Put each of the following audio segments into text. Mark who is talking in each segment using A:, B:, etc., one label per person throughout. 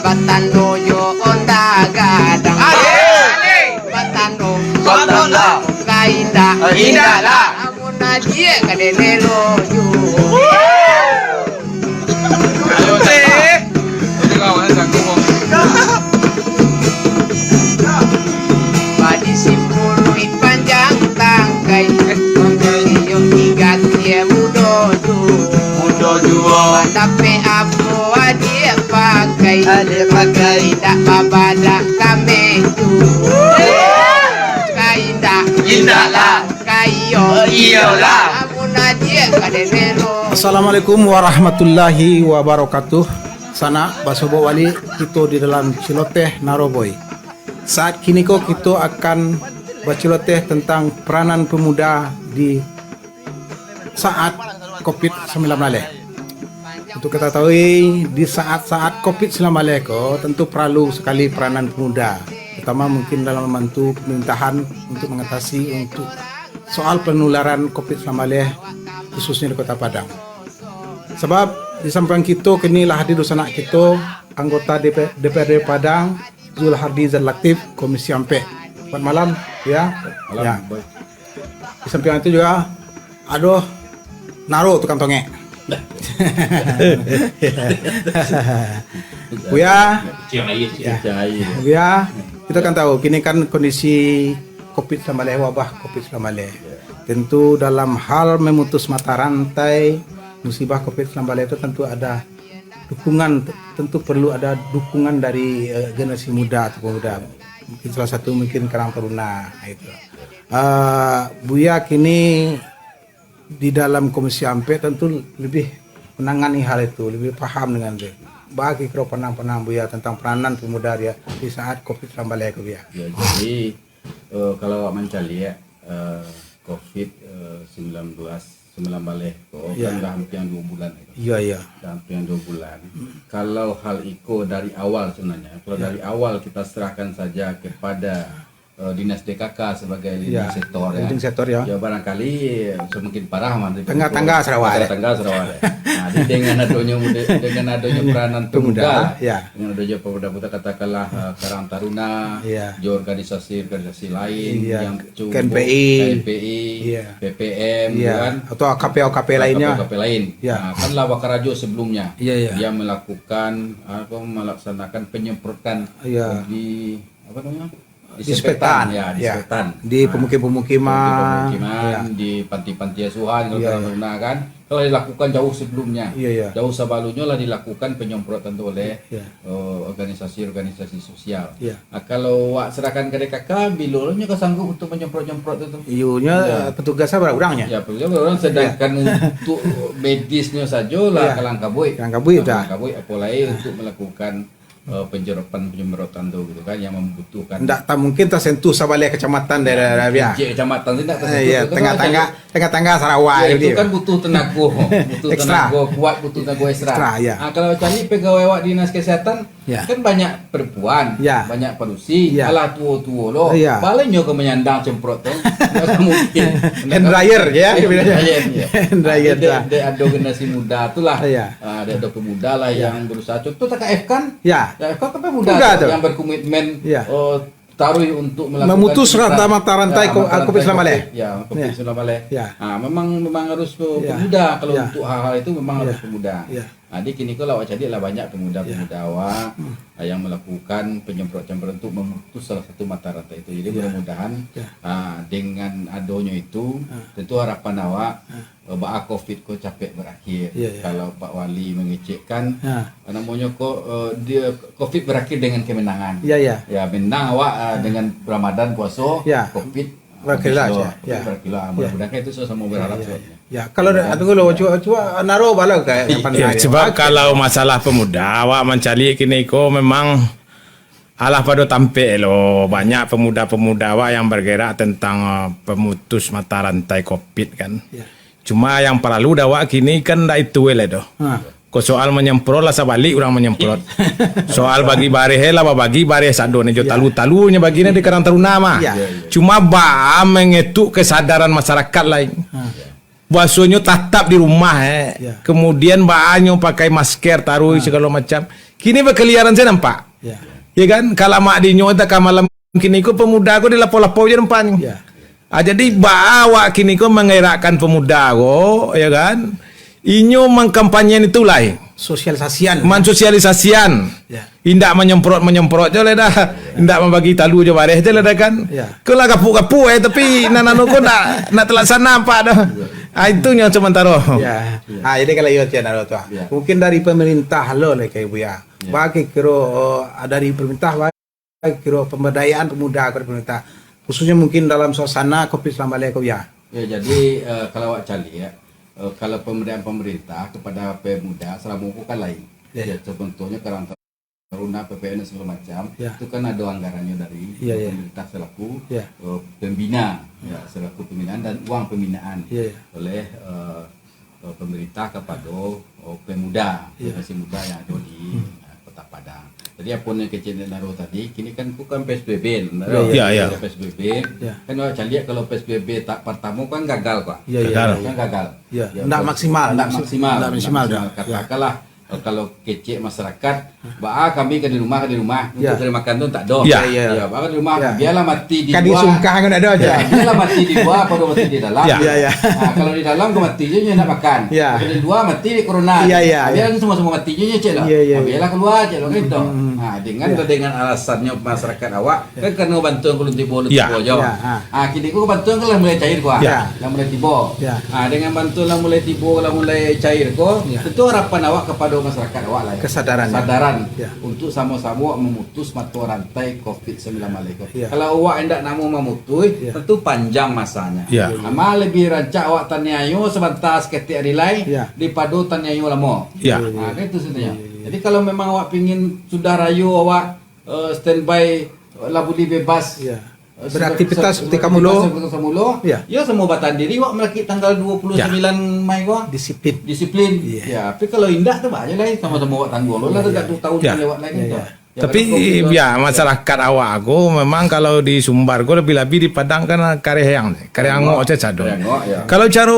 A: batano yo onda gadang. Batano kaida
B: Indala.
A: amuna dia kadenelo yo.
B: Ayo teh. Kawan sanggup.
A: Padi simpului panjang tangkai Mengeliyo tiga dia mudo tu Tapi apa dia pakai Tak babada kami tu Kaida
B: Indala.
A: Kayo
B: Iyalah.
A: Amuna dia kadenelo.
C: Assalamualaikum warahmatullahi wabarakatuh. Sana Basobo Wali kita di dalam celoteh Naroboy. Saat kini kok kita akan berceloteh tentang peranan pemuda di saat COVID-19. Untuk kita tahu di saat-saat COVID-19 kok tentu perlu sekali peranan pemuda, terutama mungkin dalam membantu pemerintahan untuk mengatasi untuk soal penularan COVID-19 khususnya di Kota Padang. Sebab di samping kita kini lah hadir dosa anak kita anggota DPRD Padang Zulhardi Latif Komisi Ampe. Selamat malam ya.
B: Malam,
C: Ya.
B: boy.
C: Di samping itu juga aduh Naro tukang tongek. Buya, ya, kita kan tahu kini kan kondisi COVID-19, wabah COVID-19. Tentu dalam hal memutus mata rantai musibah COVID-19 itu tentu ada dukungan, tentu perlu ada dukungan dari generasi muda atau pemuda. Mungkin salah satu mungkin Karang Taruna itu. Buya kini di dalam Komisi Ampe tentu lebih menangani hal itu, lebih paham dengan itu. Bagi kro penang-penang Buya tentang peranan pemuda dia di saat COVID-19 Buya.
D: Ya, jadi kalau mencari ya COVID-19
C: Ya.
D: kan dah hampir 2 bulan itu.
C: Iya iya.
D: Dah hampir 2 bulan. Kalau hal itu dari awal sebenarnya, kalau dari awal kita serahkan saja kepada Dinas DKK sebagai leading sektor ya.
C: Leading sektor ya.
D: Ya barangkali semakin parah mah
C: Tengah-tengah Sarawak.
D: Tengah Sarawak. Nah, dengan adanya peranan pemuda,
C: ya.
D: dengan adanya pemuda-pemuda katakanlah Karang Taruna,
C: Ya.
D: di organisasi-organisasi lain
C: Ya.
D: yang
C: KNPI, ya.
D: PPM,
C: Iya.
D: kan?
C: Atau KPO-KP lainnya.
D: KP lain.
C: Ya.
D: Nah, kan Lawak Rajo sebelumnya
C: Iya, iya.
D: dia melaksanakan penyemprotan
C: Iya.
D: di apa namanya?
C: Disinfektan.
D: Ya,
C: Ya.
D: disinfektan.
C: Di
D: Nah,
C: pemukiman-pemukiman. Ya.
D: di panti-panti asuhan kalau
C: Iya,
D: Taruna kan telah dilakukan jauh sebelumnya.
C: Iya, iya.
D: Jauh sebelumnya lah dilakukan penyemprotan itu oleh
C: Iya.
D: organisasi-organisasi sosial.
C: Iya.
D: Nah, kalau wak serahkan ke DKK, bilolnya kesanggup untuk menyemprot-nyemprot itu.
C: Iunya petugasnya berapa orangnya?
D: Ya, petugas orang sedangkan untuk medisnya saja lah
C: Iya.
D: Kalangkabui.
C: Kalangkabui dah.
D: Kalangkabui apalagi untuk melakukan penyemprotan itu gitu kan yang membutuhkan.
C: Tidak tak mungkin tersentuh sabalai kecamatan daerah Rabia.
D: Kecamatan tidak
C: Iya, tengah-tengah Sarawak
D: Ya, itu
C: dia.
D: kan butuh tenaga, butuh
C: Ekstra.
D: tenaga kuat, butuh tenaga ekstra.
C: Ekstra, ya.
D: Nah, kalau cari pegawai wak dinas kesehatan,
C: Ya.
D: kan banyak perempuan,
C: Ya.
D: banyak pelusi,
C: Ya.
D: alah tua-tua loh,
C: Ya.
D: palingnya ke menyandang semprot tuh, nggak mungkin.
C: Hand dryer, ya. Hand dryer, dah.
D: Ada generasi muda itulah,
C: Ya.
D: ada pemuda lah yang berusaha. Contoh TKF kan,
C: Ya.
D: TKF kan pemuda
C: Muda
D: tuh,
C: tuh.
D: yang berkomitmen
C: Ya.
D: taruh untuk melakukan
C: Memutus
D: pencegahan.
C: rantai COVID-19.
D: Ya, COVID-19.
C: Ya.
D: Nah, memang harus
C: Ya.
D: pemuda kalau
C: Ya.
D: untuk hal-hal itu memang harus pemuda.
C: Ya.
D: Nah, di kini kalau awak jadi lah banyak pemuda-pemuda awak yang melakukan penyemprot-penyemprot untuk memutus salah satu mata rantai itu. Jadi mudah-mudahan dengan adanya itu tentu harapan awak bahwa COVID kok capek berakhir.
C: Ya, ya.
D: Kalau Pak Wali mengecekkan namanya kok dia COVID berakhir dengan kemenangan.
C: Iya, iya.
D: Ya menang awak dengan Ramadan puasa,
C: Ya.
D: COVID
C: Berakhirlah
D: habis
C: ya.
D: loh,
C: Ya.
D: berakhirlah. Mudah-mudahan itu sama berharap.
C: Ya, kalau tunggu lo coba Naro bala kayak
B: Ya, sebab kalau masalah pemuda awak mencari kini ko memang alah pada tampil lo banyak pemuda-pemuda awak yang bergerak tentang pemutus mata rantai COVID kan.
C: Ya.
B: Cuma yang perlu dawak kini kan dah itu le doh. Ko soal menyemprot lah sabalik orang menyemprot. Soal bagi bareh lah bagi bareh sado ne jo talu-talunya baginya di Karang Taruna mah.
C: Ya.
B: Cuma ba mengetuk kesadaran masyarakat lain. Bahasanya tetap di rumah
C: Ya.
B: Kemudian bahannya pakai masker taruh segala macam. Kini berkeliaran saya nampak.
C: Ya.
B: Ya kan kalau mak dinyo tak malam kini ko pemuda ko di lapo-lapo je nampak ni.
C: Ya.
B: Jadi bawa kini ko menggerakkan pemuda ko ya kan. Inyo mengkampanyen itu lain.
C: Sosialisasian.
B: Mensosialisasian.
C: Ya.
B: Indak menyemprot je lah dah. Indak membagi talu je baris je lah dah kan.
C: Ya.
B: Kelah kapuk-kapuk tapi nanano ko nak terlaksana apa dah. Itu yang sementara.
C: Ya. Jadi kalau iya tiada tu.
D: Ya.
C: Mungkin dari pemerintah lo lah kayak bu ya. Bagi kira dari pemerintah bagi kira pemberdayaan pemuda ke pemerintah. Khususnya mungkin dalam suasana Covid selama kau ya.
D: Ya, jadi kalau awak cari ya, kalau pemberdayaan pemerintah kepada pemuda selama itu kan lain.
C: Ya.
D: Contohnya Karang Taruna, PPN dan segala macam,
C: Ya.
D: itu kan ada anggarannya dari
C: Ya.
D: pemerintah selaku
C: Ya.
D: pembina, ya, selaku pembinaan dan uang pembinaan
C: Ya.
D: oleh pemerintah kepada pemuda, generasi muda yang ada di Kota Padang. Jadi apa yang kecil naruh tadi, kini kan bukan PSBB,
B: Ya.
D: PSBB.
C: Ya.
D: Kan awak lihat kalau PSBB tak pertama kan gagal kok.
C: Ya, ya.
B: Gagal.
D: Kan gagal.
C: Ya. Ndak maksimal.
D: Ndak maksimal.
C: Ndak maksimal dah.
D: Katakanlah kalau kecil masyarakat, kami ke di rumah untuk
C: Ya.
D: terima makan tu tak ada.
B: Ya.
D: Ya, di rumah
C: Ya.
D: biarlah mati di
C: Kan
D: luar.
C: disungkah kan ada aja.
D: Ya, biarlah mati di luar pada mati di dalam.
B: Ya.
C: Ya, ya.
D: Kalau di dalam kau mati je nak makan.
C: Ya.
D: Kalau di luar mati di corona.
C: Ya, ya,
D: Biarlah semua mati je cek lah.
C: Ya, ya, ya.
D: Biarlah keluar cek lah gitu. Dengan alasannya masyarakat awak kan kena bantuan kalau tiba
B: Ya.
D: jauh.
C: Ya.
D: Kini kau bantuan kan lah mulai cair kau.
B: Ya.
D: Lah mulai tiba.
C: Ya.
D: Dengan bantuan lah mulai tiba lah mulai cair kau.
C: Ya.
D: Tentu harapan awak kepada masyarakat awak lah.
C: Kesadaran.
D: Kesadaran
C: Ya.
D: untuk sama-sama memutus mata rantai COVID-19 itu.
C: Ya.
D: Kalau awak hendak nak memutus,
C: Ya.
D: tentu panjang masanya.
B: Ya.
D: Amal lebih rancak awak tanya ayo sebentar seketik hari lain
C: Ya.
D: daripada tanya ayo lama.
B: Ya.
D: Kan itu sebenarnya. Jadi kalau memang awak pingin sudah rayu awak standby labuli bebas.
C: Ya. Beraktivitas seperti kamu lo. Ya.
D: Ya semua batan diri awak melaki tanggal 29 Mei kau.
C: Disiplin.
D: Disiplin.
C: Ya.
D: Ya, tapi kalau indah tu aja lah sama-sama awak tanggung. Lo lah tak 2 tahun
B: Ya.
D: lewat lagi tu. Ya,
B: Tapi
D: kalau
B: ya masyarakat awak aku memang kalau di Sumbar aku lebih-lebih di Padang kan karyang saya cadon.
D: Karyangok, ya.
B: Kalau cara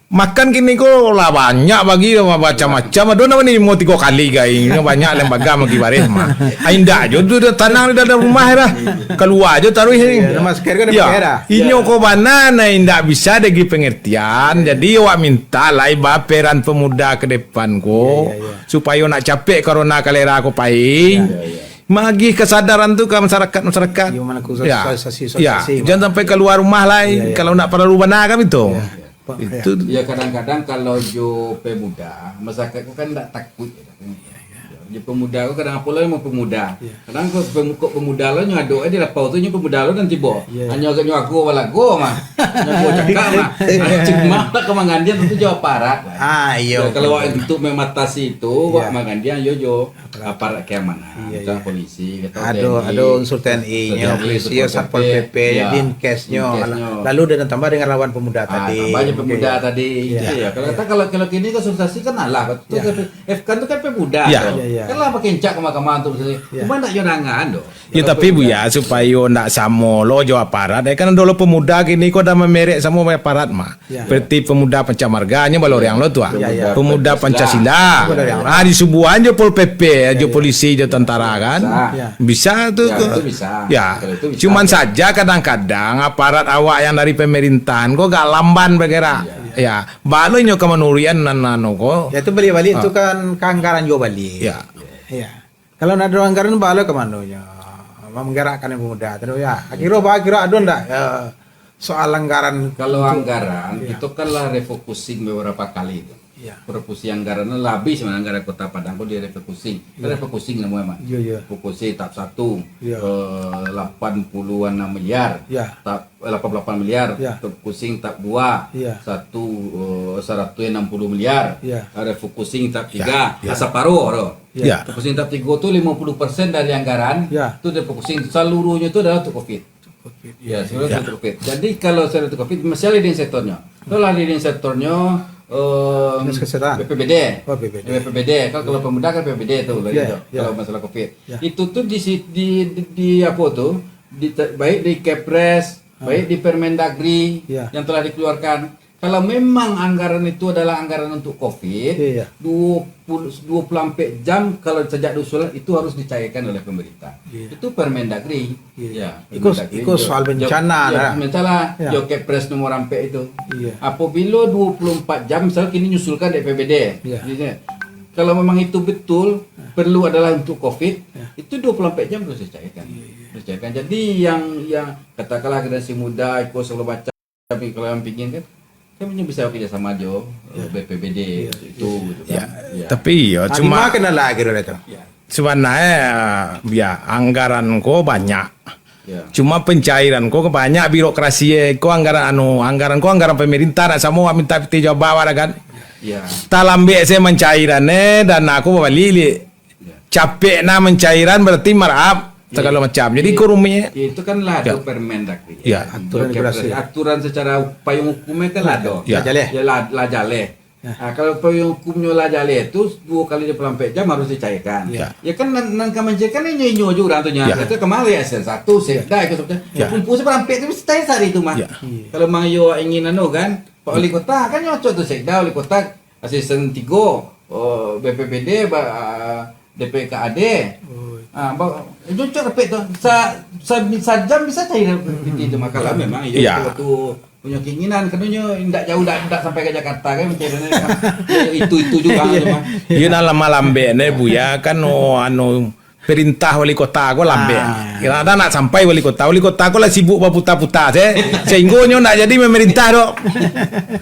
B: makan kini ko lah banyak bagi macam-macam. Aduh nama ni mau 3 kali guys. Banyak lembaga bagi baris mah. Indah aja tu tanang di dalam rumah dah. Keluar aja taruh ini.
C: Ya, masker kan ada pakai dah.
B: Inyo ko mana indak bisa degi pengertian. Jadi awak minta lah peran pemuda ke depan ko supaya nak capek corona kalera ko pai. Magi kesadaran tu ke masyarakat.
C: Ya, mana ku
B: Ya.
C: sosialisasi.
B: Ya, jangan sampai keluar rumah lah. Kalau nak perlu benar kami tu. Itu
D: Ya kadang-kadang kalau jo pemuda, masyarakat ku kan tak takut. Dia pemuda ku kadang apa lah mau pemuda. Kadang kok pemuda lo nyado dia lapau tu nya pemuda lo dan tiba. Hanya agak aku walago mah. Nyago cakap mah. Cuma tak kemangan dia tentu jawab aparat.
C: Iya.
D: Ya, kalau awak untuk mematasi itu, awak makan dia yo aparat keamanan, misalnya polisi,
C: Ada unsur TNI-nya, polisi, Satpol PP, Dinkesnya, lalu dan tambah dengan lawan pemuda tadi.
D: Tambahnya pemuda tadi. Ya. Kalau kini konsultasi kan alah, kan itu kan pemuda.
C: Ya.
D: Kan lah pakai cak ke mahkamah untuk cuma nak jonangan doh.
B: ya tapi bu ya supaya ndak samo lo jo aparat kan dulu pemuda kini kok dah memerek sama aparat mah. Seperti pemuda pancamarganya balor yang lo tua. Pemuda Pancasila. Di subuhan jo Pol PP, jo polisi, jo tentara kan. Bisa tuh.
D: Ya, itu bisa.
B: Ya.
D: Kalau itu bisa.
B: Cuman saja kadang-kadang aparat awak yang dari pemerintahan kok gak lamban bergerak. Ya, balonya kemenurian nano kok.
C: Ya itu balik itu kan keanggaran juga balik.
B: Ya.
C: Ya. Kalau nak ada anggaran balik ke mana nya? Menggerakkan yang pemuda. Terus ya. Akhirnya ada ndak soal anggaran?
D: Kalau anggaran itu kan lah refocusing beberapa kali itu.
C: Ya.
D: Refocusing anggaran lebih sebenarnya anggaran Kota Padang kok dia refocusing. Kan refocusing lah memang.
C: Iya.
D: Refocusing tahap 1
C: Ya.
D: 80-an miliar.
C: Ya.
D: Tahap 88 miliar.
C: Ya.
D: Refocusing tahap 2
C: Ya.
D: 160 miliar.
C: Ya.
D: Refocusing tahap 3 separuh.
B: Ya.
D: Refocusing tahap 3 itu 50% dari anggaran.
C: Ya.
D: Itu refocusing seluruhnya itu adalah untuk Covid. Ya, sebenarnya untuk Covid. Jadi kalau saya untuk Covid, masih leading sektornya. Kalau leading sektornya
C: Dinas Kesehatan.
D: BPBD.
C: Oh, BPBD.
D: BPBD. Kalau pemuda kan BPBD itu kalau masalah Covid. Itu tuh di apa tuh? Baik di Kepres, baik di Permendagri yang telah dikeluarkan. Kalau memang anggaran itu adalah anggaran untuk COVID,
C: Iya.
D: 24 jam kalau sejak usulan itu harus dicairkan oleh pemerintah.
C: Iya.
D: Itu Permendagri.
C: Iya.
D: Ya,
C: Ikut
D: Permendagri.
C: soal bencana
D: Ya,
C: lah.
D: masalah
C: Ya.
D: yo Kepres nomor ampe itu.
C: Iya.
D: Apabila 24 jam misal kini nyusulkan DPBD.
C: Iya.
D: Kalau memang itu betul perlu adalah untuk COVID, itu 24 jam harus dicairkan. Harus dicairkan. Jadi yang katakanlah generasi muda ikut segala macam, tapi kalau yang pingin kan kami bisa kerjasama jo BPBD itu gitu kan. Ya.
B: Tapi ya
C: Cuma
B: cuma
C: kena lagi dulu itu.
B: sebenarnya ya anggaran ko banyak.
D: Ya.
B: Cuma pencairan ko banyak birokrasi ko anggaran ko anggaran pemerintah nak semua minta peti jawab bawa kan.
D: Ya.
B: Talambe saya mencairannya dan aku bawa lili. Capek na mencairan berarti marap segala macam. Jadi kurumnya
D: Itu kan lado
B: Ya.
D: Permendagri.
B: Ya,
C: aturan regulasi.
D: Aturan secara payung hukumnya kan lado.
B: Ya.
C: Jaleh.
D: Ya lajale. Nah, kalau payung hukumnya lajale itu 2 kali 24 jam harus dicairkan.
B: Ya.
D: Ya kan nangka mencairkan ini nyo juga rantunya.
B: Ya.
D: Itu kemarin SN1 sekda itu sebetulnya.
B: Ya.
D: Kumpul seperampe itu mesti cair hari itu mah.
B: Ya.
D: Kalau mang yo ingin kan Pak Wali Kota kan nyocok tuh sekda Wali Kota asisten 3 BPBD DPKAD. Nyocok repet tuh. Jam bisa cair itu makalah memang
B: Ya.
D: itu punya keinginan karena tidak jauh tidak sampai ke Jakarta kan mencarinya itu juga memang.
B: Yun alam lambe ne buya kan perintah wali kota ko lambe. Kira ada nak sampai wali kota ko lah sibuk baputa-puta sehingga nyo nak jadi pemerintah do.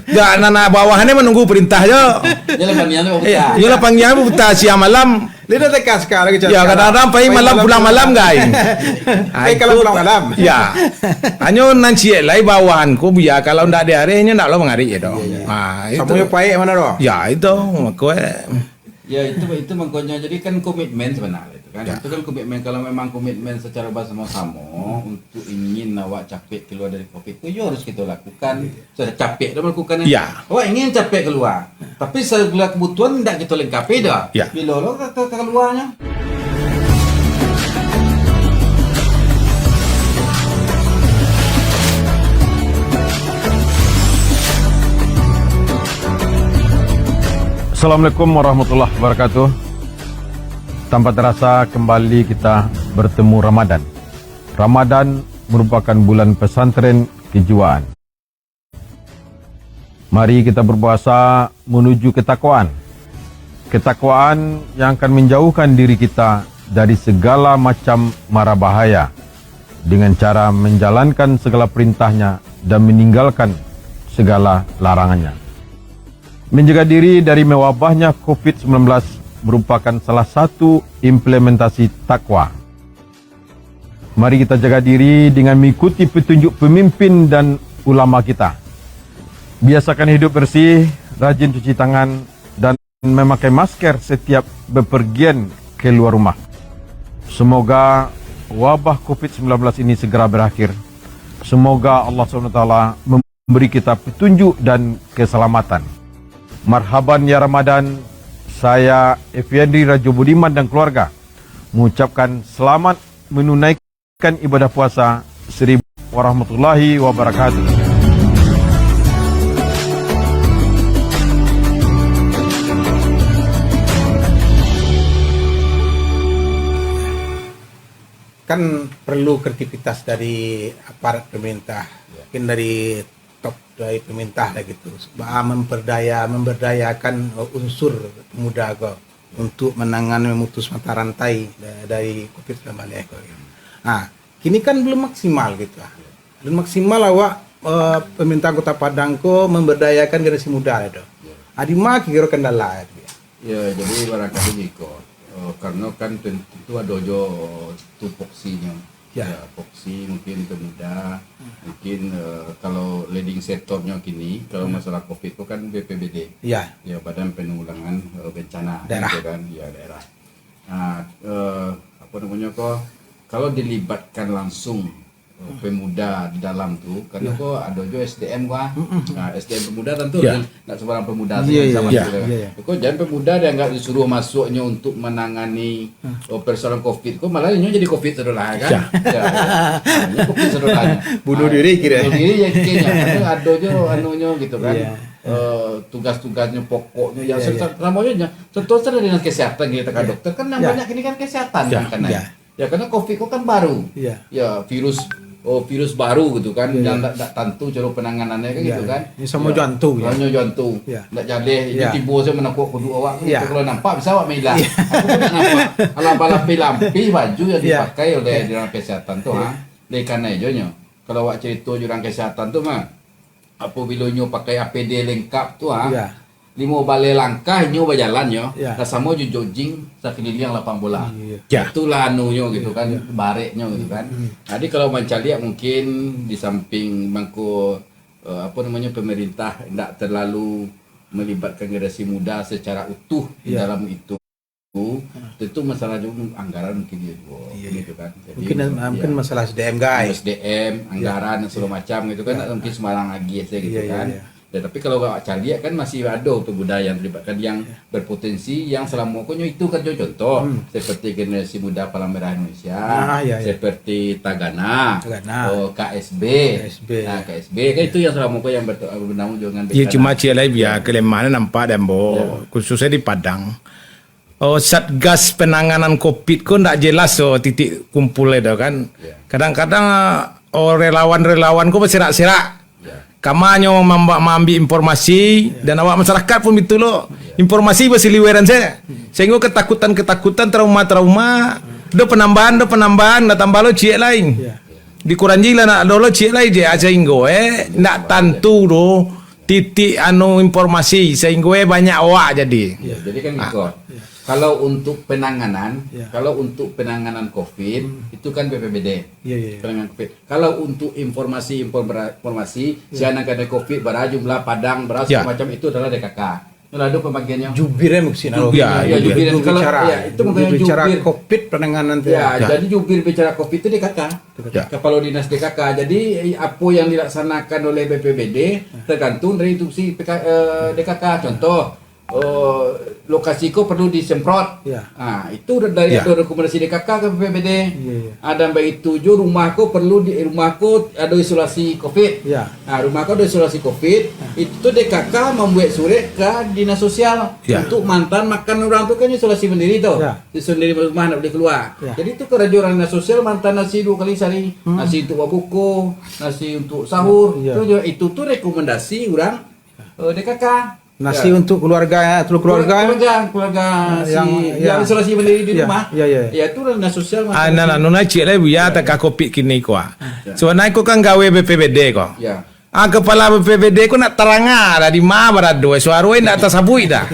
B: Ya anak bawahannya menunggu perintah jo.
D: Jalan panjangnya
B: Iya, yo lah panggil baputa siang malam.
C: Lihat tekas sekarang.
B: Ya kadang-kadang pai malam pulang malam guys.
C: Kalau pulang malam.
B: Ya. Hanya nanti lai bawahan ko buya kalau ndak ada hari nyo ndak lo mengari ya do. Ah
C: Samunya
B: itu.
C: pakai mana doh?
B: Ya itu makanya.
D: Ya itu makanya jadi kan komitmen sebenarnya itu kan.
B: Ya.
D: Itu kan komitmen kalau memang komitmen secara bersama-sama untuk ingin awak capek keluar dari Covid itu ya harus kita lakukan. Sudah capek dah melakukan
B: Ya.
D: Awak ingin capek keluar. Tapi segala kebutuhan tidak kita lengkapi dah.
B: Ya.
D: Bila lo keluarnya.
E: Assalamualaikum warahmatullahi wabarakatuh. Tanpa terasa kembali kita bertemu Ramadan. Ramadan merupakan bulan pesantren kejiwaan. Mari kita berpuasa menuju ketakwaan. Ketakwaan yang akan menjauhkan diri kita dari segala macam mara bahaya dengan cara menjalankan segala perintahnya dan meninggalkan segala larangannya. Menjaga diri dari mewabahnya COVID-19 merupakan salah satu implementasi takwa. Mari kita jaga diri dengan mengikuti petunjuk pemimpin dan ulama kita. Biasakan hidup bersih, rajin cuci tangan, dan memakai masker setiap bepergian keluar rumah. Semoga wabah COVID-19 ini segera berakhir. Semoga Allah SWT memberi kita petunjuk dan keselamatan. Marhaban ya Ramadan. Saya Effendi Rajo Budiman dan keluarga mengucapkan selamat menunaikan ibadah puasa 1000 warahmatullahi wabarakatuh.
C: Kan perlu kreativitas dari aparat pemerintah, mungkin dari top dari pemerintah lah gitu, memberdayakan unsur pemuda kok untuk menangani memutus mata rantai dari COVID-19 kok. Nah, kini kan belum maksimal gitu lah. Belum maksimal awak pemerintah Kota Padang kok memberdayakan generasi muda itu. Adima kira kendala itu.
D: Ya jadi barangkali Jiko karena kan tentu ada jo tupoksinya. Ya, voksi mungkin pemuda, mungkin kalau leading sektornya kini, kalau masalah COVID itu kan BPBD,
C: ya
D: Badan Penanggulangan Bencana,
C: daerah,
D: gitu kan, ya daerah. Nah, apa namanya kok, kalau dilibatkan langsung pemuda di dalam tu karena kok ada jo SDM gua. Nah, SDM pemuda tentu
B: Ya.
D: nak sebarang pemuda
C: Ya,
D: sama
C: ya,
D: juga.
C: ya.
D: Kok jangan pemuda dia enggak disuruh masuknya untuk menangani persoalan Covid. Kok malah ini jadi Covid saudara kan?
B: Ya.
D: Ya. Ini Covid saudara.
C: Bunuh diri kira.
D: Bunuh diri ya kayaknya. Karena ada jo anunya gitu kan.
C: Ya.
D: Tugas-tugasnya pokoknya yang
C: Ya, ya.
D: namanya contoh saja dengan kesehatan kita kan dokter kan yang
C: Ya.
D: banyak ini kan kesehatan
B: Ya,
D: kan
C: ya.
D: ya karena Covid kok kan baru
C: Ya.
D: ya virus baru gitu kan
C: Ya,
D: yang tak tentu cara penanganannya kan
C: Ya,
D: gitu kan
C: ini sama jantung, ya.
D: hanya jantung
C: Ya.
D: tak jadi ini
C: Ya.
D: tiba saya menakut kudu awak
C: Ya.
D: kalau nampak bisa awak mila aku pun tak nampak kalau lampi baju yang
C: Ya.
D: dipakai oleh
C: Ya.
D: orang kesehatan tu
C: Ya.
D: dari karena ijonya kalau awak cerita orang kesehatan tu mah apabila nyo pakai APD lengkap tu
C: Ya.
D: 5 balai langkah nyo berjalan yo
C: Ya.
D: sama jo jogging sekeliling lapang bola
C: Iya.
B: Ya.
D: itulah anunya gitu kan bareknya gitu kan jadi kalau mencari mungkin di samping bangku apa namanya pemerintah tidak terlalu melibatkan generasi muda secara utuh di
C: Ya.
D: dalam itu tentu masalah juga anggaran mungkin juga gitu kan. Jadi,
C: Mungkin
D: ya,
C: masalah SDM guys.
D: SDM, anggaran dan segala macam gitu kan mungkin sembarang lagi aja gitu
C: Iya,
D: kan.
C: iya.
D: Ya, tapi kalau gak cari kan masih ada tuh budaya yang terlibatkan yang berpotensi yang selama pokoknya itu kan contoh seperti generasi muda Palang Merah Indonesia,
C: Iya, iya.
D: seperti Tagana, KSB, Nah, KSB kan itu yang selama pokoknya yang bernama dengan
B: Ya cuma cila biar kelemahan nampak dan khususnya di Padang. Oh, Satgas penanganan COVID kok ndak jelas titik kumpulnya dah kan.
D: Ya.
B: Kadang-kadang relawan-relawan kok berserak-serak. Kamarnya mengambil informasi dan awak masyarakat pun betul loh. Informasi berseliweran saya. Sehingga ketakutan-ketakutan, trauma-trauma, do penambahan, dah tambah lo cik lain. Dikurangi lah nak lo cik lain je sehingga nak tentu do titik informasi sehingga banyak awak jadi.
D: Ya, jadi kan gitu. Kalau untuk penanganan, penanganan COVID itu kan BPBD. Penanganan COVID. Kalau untuk informasi siaran kena COVID berjumlah Padang macam itu adalah DKK. Lalu pembagiannya.
C: Jubirnya mesti
D: Ya, jubir. Kalau ya, itu makanya
C: bicara
D: jubir.
C: COVID penanganan
D: Ya, jadi jubir bicara COVID itu DKK.
B: Ya.
D: Kepala Dinas DKK. Jadi apa yang dilaksanakan oleh BPBD tergantung dari instruksi DKK. Contoh lokasi kau perlu disemprot.
C: Ya.
D: Itu dari
B: Ya.
D: rekomendasi DKK ke BPBD.
C: Ya.
D: Ada baik tujuh rumahku perlu rumahku ada isolasi COVID.
C: Ya.
D: Rumahku ada isolasi COVID. Itu DKK membuat surat ke dinas sosial
B: Ya.
D: untuk mantan makan orang tu kan isolasi sendiri tu.
C: Ya.
D: Sendiri rumah nak boleh keluar.
C: Ya.
D: Jadi itu kerajaan dinas sosial mantan nasi 2 kali sehari. Nasi untuk buku, nasi untuk sahur.
C: Ya.
D: Itu tu rekomendasi orang DKK.
C: Nasi untuk keluarga
D: keluarga yang isolasi mandiri di rumah.
C: Ya.
D: Ya itu dinas sosial.
B: Nuna cik lah biar tak COVID kini kau. Sebenarnya kau kan gawe BPBD kau.
D: Ya.
B: Kepala BPBD kau nak terangah dah di mana berada. Suara nak tersabui dah.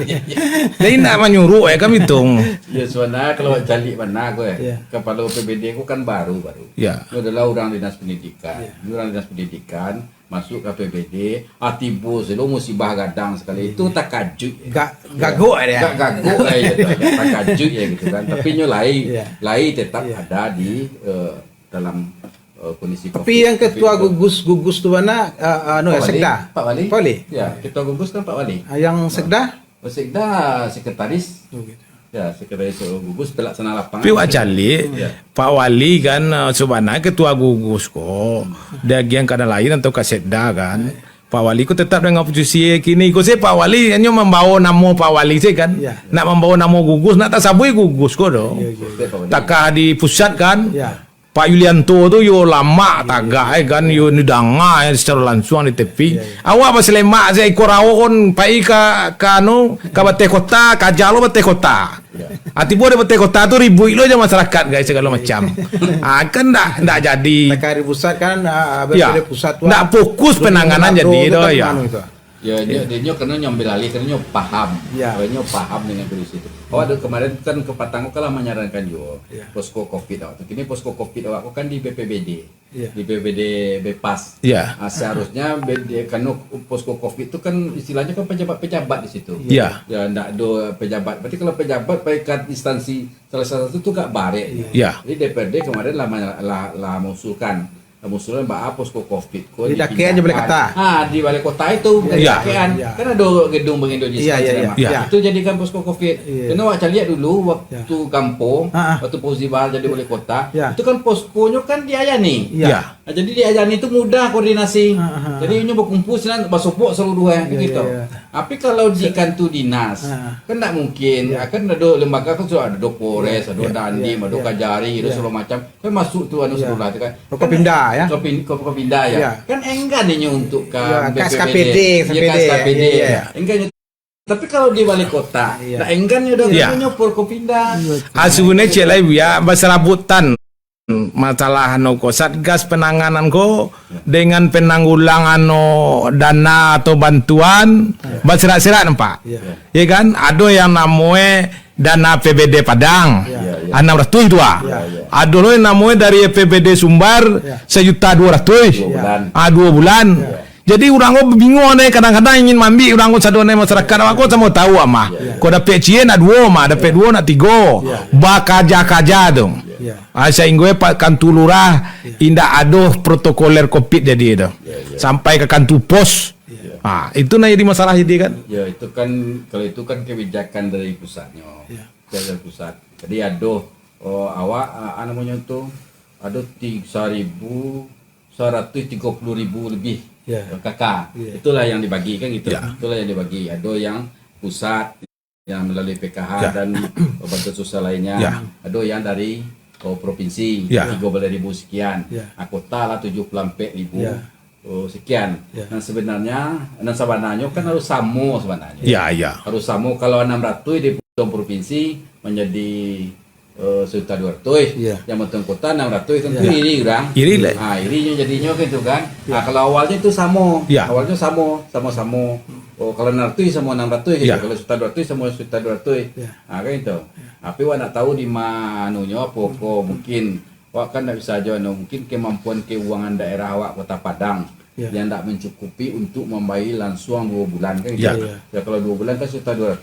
B: Jadi nak menyuruh kami hitung.
D: Ya sebenarnya kalau jalik mana aku
C: Ya.
D: kepala PBD aku kan baru.
B: Ya.
D: Itu adalah orang dinas pendidikan. Orang dinas pendidikan masuk ke PBD, tiba selalu musibah gadang sekali. Itu tak kajut.
C: Gaguk dia.
D: Gaguk tak kajut ya gitu kan. Tapi nyo
C: Ya.
D: lai tetap ada di dalam kondisi
C: Tapi
D: COVID.
C: yang ketua gugus tu mana Sekda.
D: Pak Wali.
C: Pak Wali.
D: Ya, ketua gugus kan Pak Wali.
C: Yang Sekda?
D: Sekda sekretaris. Ya, sekretaris gugus pelaksana lapangan.
B: Tapi wak calik
D: Ya.
B: Pak Wali kan sebenarnya ketua gugus kok. Dagian kadang lain atau kasetda kan. Pak Wali ku tetap dengan posisi kini. Ku saya Pak Wali hanya membawa nama Pak Wali saya kan.
C: Ya.
B: Nak membawa nama gugus, nak tak sabui gugus kok doh.
D: Pak Wali.
B: Takkah di pusat kan.
C: Ya.
B: Pak Yulianto tu yo lama tagak kan yo nidanga secara langsung di tepi. Awak pas lemak saya ikut rawon pai ka bate kota ka jalo bate kota. Ati boleh bate kota tu ribu lo aja masyarakat guys segala macam. Kan ndak jadi.
C: Takari pusat kan
B: Ya.
C: BPD pusat tu.
B: Ndak fokus penanganan jadi doh ya.
D: Ya, dia kena nyambil alih, kena paham.
C: Ya.
D: Kena paham dengan kondisi itu. Ada kemarin kan ke Patang kalau menyarankan yo posko Covid awak. Kini posko Covid awak kan di BPBD.
C: Ya.
D: Di BPBD Bepas.
B: Ya.
D: Seharusnya karena posko Covid itu kan istilahnya kan pejabat-pejabat di situ.
B: Ya.
D: Ya ndak ada pejabat. Berarti kalau pejabat pekat instansi salah satu itu gak barek.
B: Ya.
D: Jadi DPRD kemarin lah mengusulkan musuhnya mbak posko covid ko
C: Di Dakean je boleh kata.
D: di balai kota itu bukan di
B: Iya.
D: Dakean
C: Iya.
D: kan ada gedung pengindonesia
C: Iya.
D: itu jadikan posko covid. Karena wak lihat dulu waktu kampung waktu Fauzi Bahar jadi wali kota
C: Iya.
D: itu kan poskonya kan di Ayani.
B: Ya.
D: Nah, jadi di Ayani itu mudah koordinasi. Jadi ini berkumpul senang basopok seluruhnya gitu. Tapi kalau di kantor dinas kan tak mungkin. Kan ada lembaga kan sudah ada Polres, ada Dandim, ada Kajari, ada segala macam. Kan masuk tu anu seluruh tu kan.
C: Kopinda ya.
D: Kopinda ya.
C: Ya.
D: Kan enggan ini untuk
C: Ya,
D: BPPD.
C: KSKPD,
D: Ya, KSKPD.
C: ya, ya.
D: Enggan. Tapi kalau di wali kota,
C: Ya.
D: tak enggan udah
B: Ya.
D: nyopor Kopinda.
B: Asune cek lai ya baserabutan masalah ko satgas penanganan ko dengan penanggulangan dana atau bantuan berserak-serak nampak ya kan ada yang namanya dana PBD Padang 600 itu ada lo yang namanya dari PBD Sumbar 1.200.000 2 bulan jadi orang ko bingung nih kadang-kadang ingin mambi orang ko sadone masyarakat aku sama tahu ama ko dapat cien nak 2 mah dapat 2 nak 3 bakaja-kaja dong. Saya ingin Pak Kantu Lurah indah aduh protokoler COVID jadi itu sampai ke kantu pos. Itu nah jadi masalah jadi kan.
D: Ya itu kan kalau itu kan kebijakan dari pusatnya. Dari pusat. Jadi aduh awak namanya itu ada 130.000 lebih kakak. Itulah yang dibagi kan gitu. Itulah yang dibagi. Ada yang pusat yang melalui PKH dan bantuan sosial lainnya. Ada yang dari provinsi 30.000 sekian. Kota lah 74.000 sekian. Dan sebenarnya kan harus sama sebenarnya. Harus sama kalau 600 di provinsi menjadi 1.200.000. Yang bentuk kota 600 tentu iri orang.
B: Iri lah.
D: Irinya jadinya gitu kan. Kalau awalnya itu sama. Awalnya sama-sama. Kalau 600 sama 600 gitu. Kalau 1.200 sama 1.200. Kan itu. Tapi wak nak tahu di manunya pokok mungkin wak kan tak bisa aja mungkin kemampuan keuangan daerah awak Kota Padang yang tak mencukupi untuk membayar langsung 2 bulan kan gitu. Ya kalau 2 bulan kan 1.200.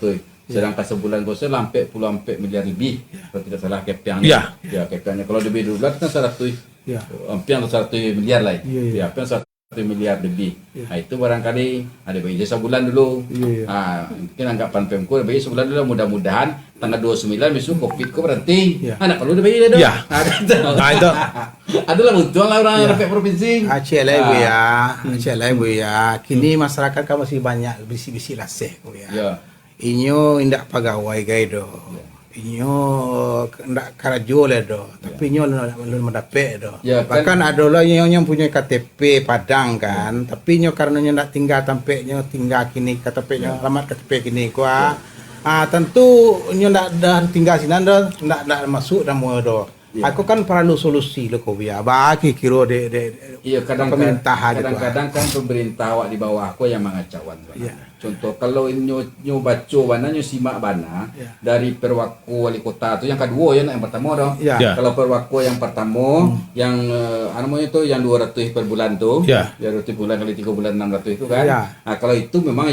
D: Sedangkan sebulan kau sampai puluhan miliar lebih. Kalau tidak salah KPI-nya. KPI-nya kalau lebih 2 bulan kan 100 hampir 100 miliar lah. Hampir 100 miliar lebih. Itu barangkali ada bagi sebulan dulu. Mungkin anggapan Pemko bagi sebulan dulu mudah-mudahan tanggal 29 besok COVID ko berhenti. Nak perlu bagi dia dong. Itu. Adalah betul lah orang rakyat provinsi.
C: Aceh lah bu ya. Kini masyarakat kan masih banyak bisi-bisi laseh bu ya. Inyo indak pegawai gay do. Inyo ndak karajo le do. Tapi inyo belum mendapat do. Bahkan ada lah yang punya KTP Padang kan. Tapi inyo karena inyo ndak tinggal sampai inyo tinggal kini KTP inyo alamat KTP kini kuah. Tentu inyo ndak tinggal sini ndak masuk nama do. Aku kan perlu solusi lo kau biar bagi kiro
D: kadang-kadang kan pemerintah awak di bawah aku yang mengacauan. Contoh kalau nyo baca bana nyo simak bana dari Perwako wali kota tu yang kedua yang pertama dong. Kalau Perwako yang pertama yang namanya itu yang 200 per bulan tu. 200 bulan kali 3 bulan 600 itu kan. Kalau itu memang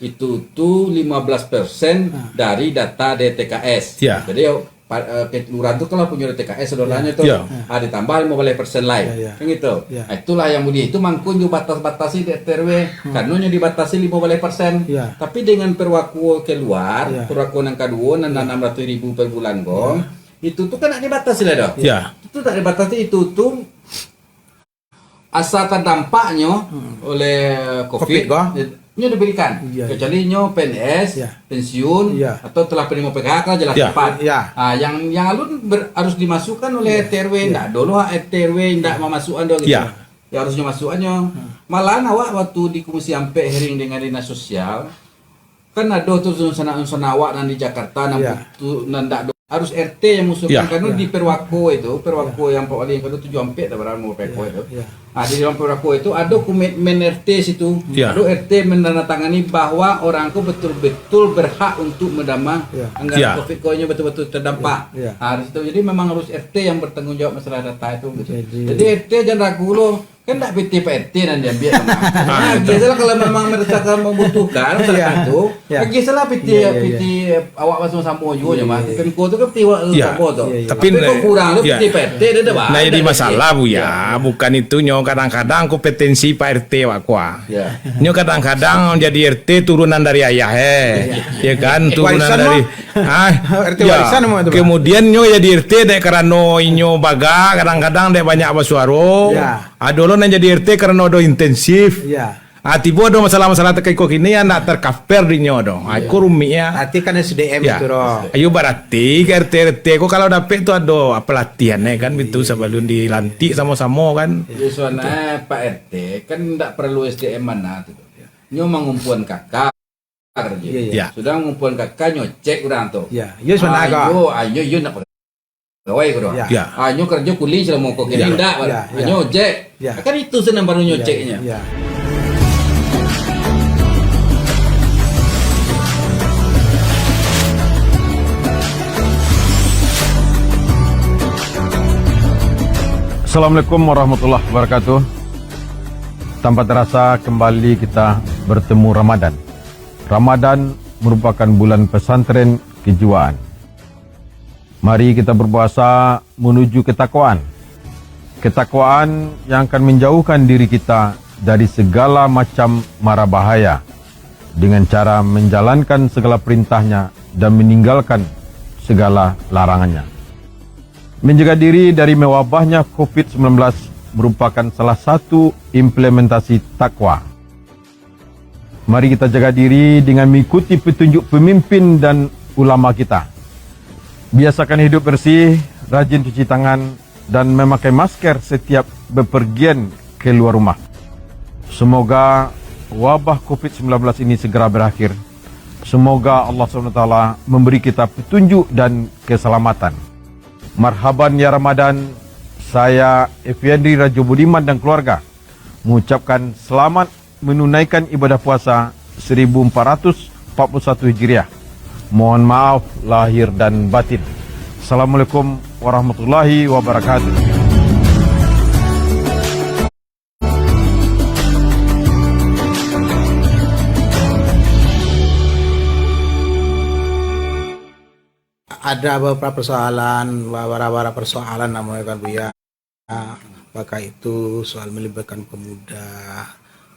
D: itu tuh 15% dari data DTKS. Jadi kelurahan itu kalau punya DTKS saudaranya itu ditambah 15% lain kan gitu. Itulah yang mudi itu mangkun juga batas-batasi di RW karena dibatasi 15%. Tapi dengan Perwako keluar Perwako yang kedua dan 600.000 per bulan gong itu tuh kan tak dibatasi lah dong. Itu tak dibatasi itu tuh asal terdampaknya oleh COVID nyo diberikan kecuali nyo PNS pensiun atau telah penerima PKH kan jelas tepat. Yang harus dimasukkan oleh RT/RW ndak dulu RT/RW ndak memasukkan dong gitu. Ya harusnya masukannya. Malahan awak waktu di Komisi Ampe hearing dengan Dinas Sosial kan ada tuh unsur awak dan di Jakarta ndak harus RT yang mengusulkan karena di Perwako yang Pak Wali yang kedua 7 Ampe tak berapa mau Perwako itu. Di dalam Perwako itu ada komitmen RT situ. Ada RT menandatangani bahwa orangku betul-betul berhak untuk mendapat anggaran COVID ko-nya betul-betul terdampak. Di situ jadi memang harus RT yang bertanggung jawab masalah data itu gitu. Jadi RT jangan ragu loh Kan tak PT PRT dan dia ambil sama. Biasalah kalau memang mereka membutuhkan masyarakat tu, bagi salah PT awak masuk sama juga je mah. Pemko tu kan PT awak sama tu.
B: Tapi
D: kau kurang tu PT PRT dia dah.
B: Nah jadi masalah bu ya, bukan itu nyo kadang-kadang kompetensi Pak RT wak kuah. Nyo kadang-kadang jadi RT turunan dari ayah ya kan turunan
C: Warisan
B: dari
C: RT warisan mau itu, Pak.
B: kemudian nyo jadi RT dek karena inyo baga kadang-kadang dek banyak basuaro. Adolo nang jadi RT karena do intensif. Tiba ada masalah-masalah terkait kok ini nak tercover di nyo do. Aku rumit ya.
C: Arti kan SDM itu roh.
B: Ayo berarti ke RT kok kalau dapet itu ada pelatihan kan itu sebelum dilantik sama-sama kan.
D: Soalnya Pak RT kan tidak perlu SDM mana tu. Nyo mengumpulkan kakak kerja. Sudah mengumpulkan kakak nyo cek orang tu.
C: Yo sebenarnya.
D: Ayo nak gawai ko. Nyo kerja kuli selama kok kini ndak. Nyo cek. Kan itu senang baru nyo ceknya.
E: Assalamualaikum warahmatullahi wabarakatuh. Tanpa terasa kembali kita bertemu Ramadan. Ramadan merupakan bulan pesantren kejiwaan. Mari kita berpuasa menuju ketakwaan. Ketakwaan yang akan menjauhkan diri kita dari segala macam mara bahaya dengan cara menjalankan segala perintahnya dan meninggalkan segala larangannya. Menjaga diri dari mewabahnya COVID-19 merupakan salah satu implementasi takwa. Mari kita jaga diri dengan mengikuti petunjuk pemimpin dan ulama kita. Biasakan hidup bersih, rajin cuci tangan, dan memakai masker setiap bepergian keluar rumah. Semoga wabah COVID-19 ini segera berakhir. Semoga Allah SWT memberi kita petunjuk dan keselamatan. Marhaban ya Ramadan. Saya Effendi Rajo Budiman dan keluarga mengucapkan selamat menunaikan ibadah puasa 1441 Hijriah. Mohon maaf lahir dan batin. Assalamualaikum warahmatullahi wabarakatuh.
C: Ada beberapa persoalan namanya kan Bu ya. Apakah itu soal melibatkan pemuda,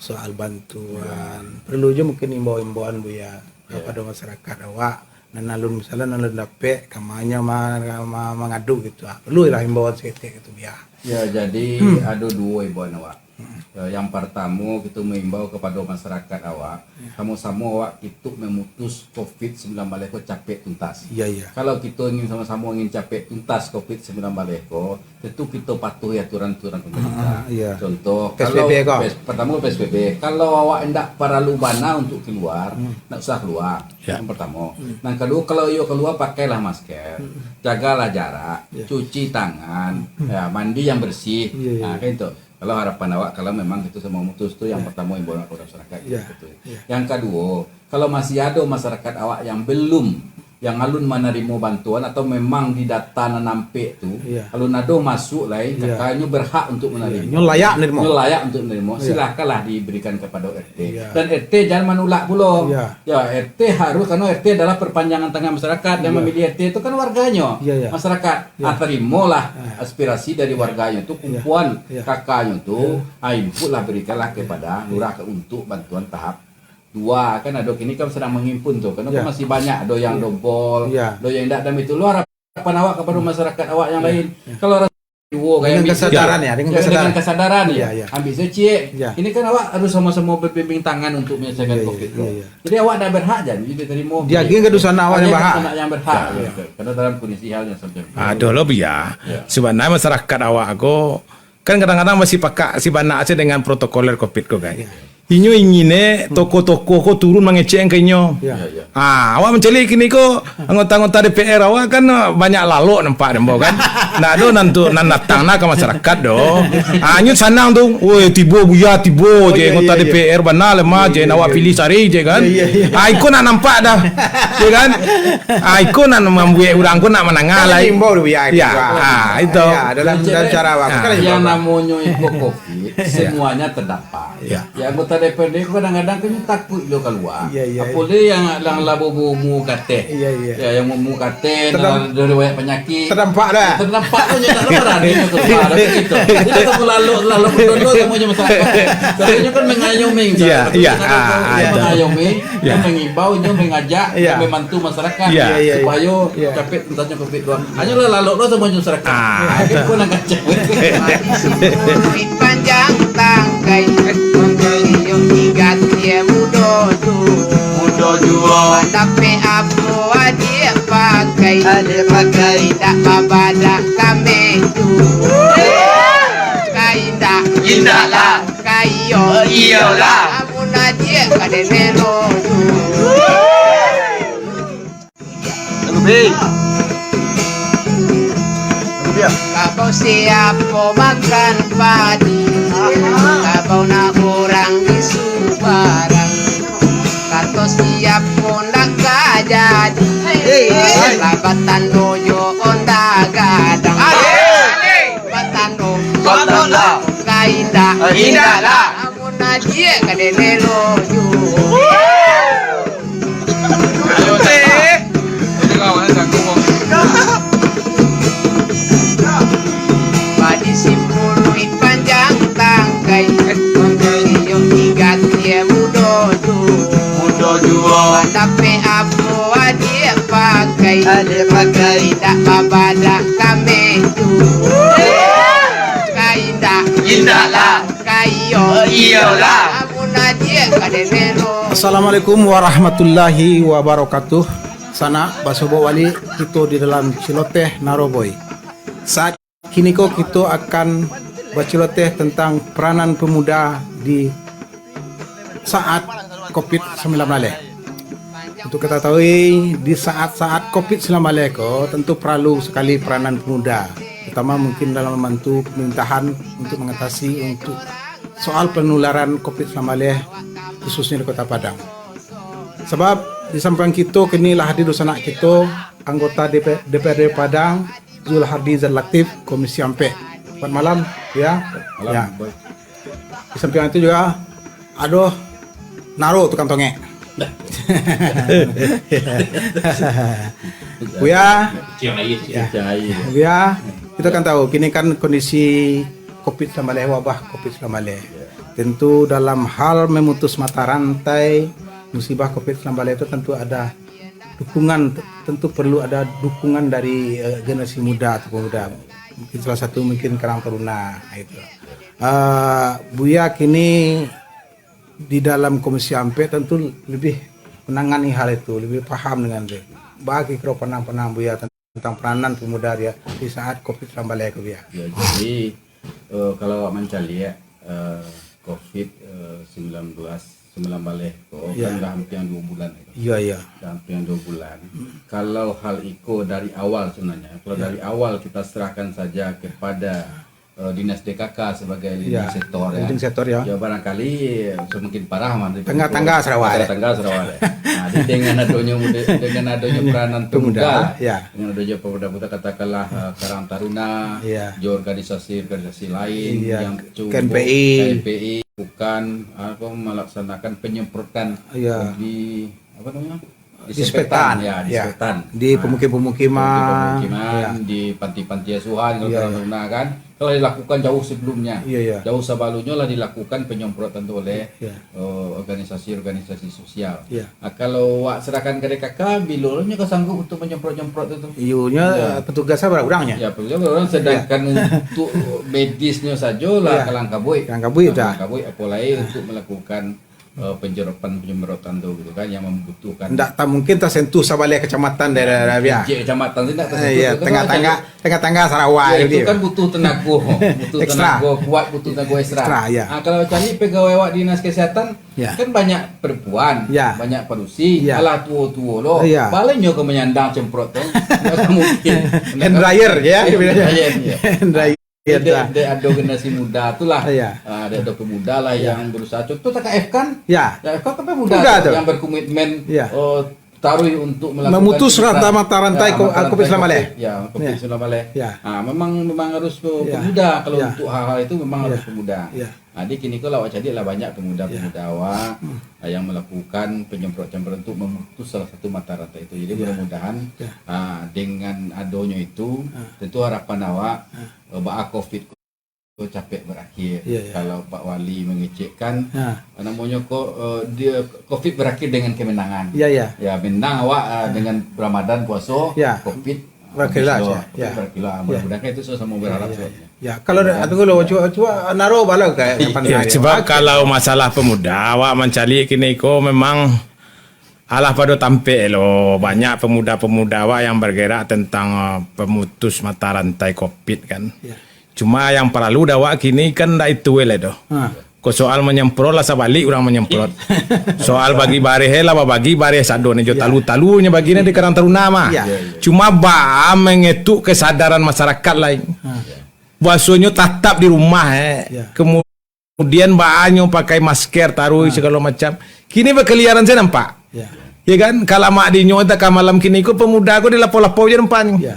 C: soal bantuan. Perlu juga mungkin imbauan Bu ya kepada masyarakat awak. Nalun misalnya nalun dapet kamanya mengadu gitu. Perlu lah imbauan seketik itu ya. Ya
D: jadi ada dua imbauan awak. Yang pertama kita mengimbau kepada masyarakat awak, sama-sama awak itu memutus COVID-19 ko capek tuntas. Kalau kita ingin sama-sama ingin capek tuntas COVID-19 ko, tentu kita patuhi aturan-aturan pemerintah. Contoh
C: PSBB
D: pertama PSBB. Kalau awak hendak perlu bana untuk keluar, nak usah keluar. Yang pertama. Yang kedua, kalau yo keluar pakailah masker, jagalah jarak, cuci tangan, mandi yang bersih. Kayak itu. Kalau harapan awak kalau memang itu semua mutus itu yang pertama imbauan kepada masyarakat gitu. Yang kedua, kalau masih ada masyarakat awak yang belum yang alun menerima bantuan atau memang di data nampe tu alun ado masuk lain kakaknya berhak untuk menerima.
C: Layak
D: untuk menerima. Silakanlah diberikan kepada RT. Dan RT jangan menolak pula. RT harus karena RT adalah perpanjangan tangan masyarakat yang memilih RT itu kan warganya. Masyarakat terimalah aspirasi dari warganya itu kumpulan kakaknya tu inputlah berikanlah kepada lurah untuk bantuan tahap 2 kan ada kini kan sedang menghimpun tuh karena masih banyak ada yang dompol, ada yang tidak dan itu luar harapan awak kepada masyarakat awak yang lain. Kalau
C: dengan kesadaran
D: dengan kesadaran ambil secik. Ini kan awak harus sama-sama berbimbing tangan untuk menyelesaikan COVID. Jadi awak dah berhak jadi terima.
C: Dia ke dusun awak
D: yang berhak. Karena dalam kondisi halnya sampai.
B: Aduh ya. Sebenarnya masyarakat awak aku kan kadang-kadang masih pakai si bana aja dengan protokoler COVID kok guys. inyo ingine toko-toko ko turun mengecek ke inyo.
C: Ya.
B: Awak mencari kini ko anggota-anggota DPR awak kan banyak lalu nampak dembo kan. Nah do nantu datang ke masyarakat do. Nyut sanang tu, woi tibo buya tibo je anggota DPR benar lemah je awak pilih sari je kan. Iko nak nampak dah. Je kan. Iko nak membuat orang ko nak menangah lah.
C: Himbau dulu ya.
B: Ya, itu.
C: Ya, dalam cara awak. Kan
D: yang namanya itu COVID semuanya terdampak.
B: Ya.
D: Ya anggota DPRD kadang-kadang kan takut lo keluar.
C: Iya.
D: Apalagi yang labu mu kate.
C: Iya.
D: Ya yang mu kate dari banyak penyakit.
C: Terdampak dah.
D: Terdampak tu jangan berani keluar gitu. Tidak kamu lalu dulu semuanya masyarakat. Sebenarnya kan mengayomi.
B: Iya.
D: Mengayomi, mengimbau, mengajak, membantu masyarakat supaya capek tentangnya COVID doang. Hanya lalu lo semuanya masyarakat. Itu pun nak cewek.
A: Panjang tangkai Mengeliung hingga dia mudo juo Tapi apa dia pakai Tidak babada kami tu Kainda
F: Indahlah.
A: Kayo
F: Iyalah.
A: Amuna dia kadenelo Kabau siapa makan padi Kabau na orang di Subarang Kato siapa nak jadi Labatan dojo onda gadang Batano
F: Batano.
A: Kainda
F: Indahlah.
A: Amuna dia kadenelo ju Padi simpului panjang tangkai Mengeliung hingga dia mudo juo Tapi apa dia pakai Tidak babada kami tu Kainda
F: Indahlah.
A: Kayo
F: Iyalah.
A: Amuna dia kadenelo
C: Assalamualaikum warahmatullahi wabarakatuh. Sana Basobo Wali kita di dalam celoteh Naroboi. Saat kini kita akan berceloteh tentang peranan pemuda di saat COVID-19. Untuk kita tahu di saat-saat COVID-19 tentu perlu sekali peranan pemuda, terutama mungkin dalam membantu pemerintahan untuk mengatasi untuk soal penularan COVID-19 khususnya di Kota Padang. Sebab di samping kita kini lah hadir dosa anak kita anggota DPRD Padang Zulhardi Latif Komisi Ampek. Selamat malam ya. Ya. Di samping itu juga ada Naro tukang tongek. Buya, ya, kita kan tahu kini kan kondisi COVID-19 wabah COVID-19. Tentu dalam hal memutus mata rantai musibah COVID-19 itu tentu ada dukungan, tentu perlu ada dukungan dari generasi muda atau pemuda. Mungkin salah satu mungkin Karang Taruna itu. Buya kini di dalam Komisi Ampek tentu lebih menangani hal itu, lebih paham dengan itu. Bagi kero penang-penang Buya tentang peranan pemuda dia di saat COVID-19 Buya.
D: Ya, jadi kalau mencari ya COVID-19 kan dah hampir 2 bulan.
C: Iya.
D: Dah hampir 2 bulan. Kalau hal itu dari awal sebenarnya, kalau dari awal kita serahkan saja kepada Dinas DKK sebagai leading sektor ya.
C: Leading sektor ya.
D: Ya barangkali semakin parah
C: Tengah-tengah Sarawak.
D: Tengah Sarawak. Nah, dengan adanya peranan pemuda, dengan adanya pemuda katakanlah Karang Taruna, organisasi lain yang KNPI bukan melaksanakan penyemprotan di apa namanya?
C: Disinfektan di pemukiman,
D: di panti-panti asuhan kan telah dilakukan jauh sebelumnya, jauh sebelumnya lah dilakukan penyemprotan itu oleh organisasi sosial. Nah, kalau serahkan ke DKK, bilurnya kesanggup untuk menyemprot itu.
C: Iyunya petugasnya berapa orangnya?
D: Ya petugasnya berapa orang, sedangkan untuk medisnya saja lah Kalangkabui, apalagi untuk melakukan penyemprotan tuh gitu kan yang membutuhkan.
C: Ndak tak mungkin tersentuh sabale kecamatan daerah dia.
D: Kecamatan tidak
C: Iya, tengah-tengah Sarawak
D: itu kan butuh tenaga, butuh
C: Ekstra.
D: tenaga kuat, butuh tenaga ekstra.
C: Ya.
D: Kalau cari pegawai awak dinas kesehatan,
C: Ya.
D: kan banyak perempuan,
C: Ya.
D: banyak parusi,
C: Ya.
D: alah tua-tua loh.
C: Ya.
D: Baliknya ke menyandang semprot tuh, nggak mungkin.
C: Hand dryer ya.
D: Hand dryer, ya.
C: Hand dryer.
D: Ada generasi muda itulah,
C: Ya.
D: ada pemuda lah yang berusaha. Contoh TKF kan,
C: Ya.
D: TKF kan pemuda
C: Muda
D: tuh,
C: tuh.
D: yang berkomitmen
C: Ya.
D: taruh untuk melakukan
C: Memutus
D: kegiatan.
C: mata rantai COVID-19 Malay.
D: Ya, COVID-19 Malay.
C: Ya.
D: Memang harus
C: Ya.
D: pemuda kalau
C: Ya.
D: untuk hal-hal itu memang
C: Ya.
D: harus pemuda.
C: Ya.
D: Jadi kini kalau awak jadi lah banyak pemuda-pemuda awak yang melakukan penyemprot-penyemprot untuk memutus salah satu mata rantai itu. Jadi mudah-mudahan
C: Ya.
D: dengan adanya itu tentu harapan awak bahwa COVID capek berakhir.
C: Ya, ya.
D: Kalau Pak Wali mengecekkan
C: Ya.
D: namanya dia COVID berakhir dengan kemenangan.
C: Ya, ya.
D: Ya menang awak dengan Ramadan puasa,
C: Ya.
D: COVID
C: Berkilah
D: habis
C: saja.
D: COVID
C: Ya.
D: berkilah. Mudah-mudahan itu sama berharap saja.
C: Ya, kalau tunggu lo coba naruh bala kayak
B: Ya, sebab kalau masalah pemuda awak mencari kini ko memang alah pada tampil lo banyak pemuda-pemuda awak yang bergerak tentang pemutus mata rantai COVID kan.
C: Ya.
B: Cuma yang perlu dawak kini kan dah itu le doh. Ko soal menyemprot lah sabalik orang menyemprot. Soal bagi bareh lah bagi bareh sado ne jo talu-talunya baginya di Karang Taruna mah.
C: Ya.
B: Cuma ba mengetuk kesadaran masyarakat lain. Bahasanya tetap di rumah
C: Ya.
B: Kemudian banyak pakai masker taruh segala macam. Kini berkeliaran saya nampak.
C: Ya.
B: Ya kan kalau mak dinyo tak malam kini ko pemuda ko di lapo-lapo je nampaknya.
C: Ya.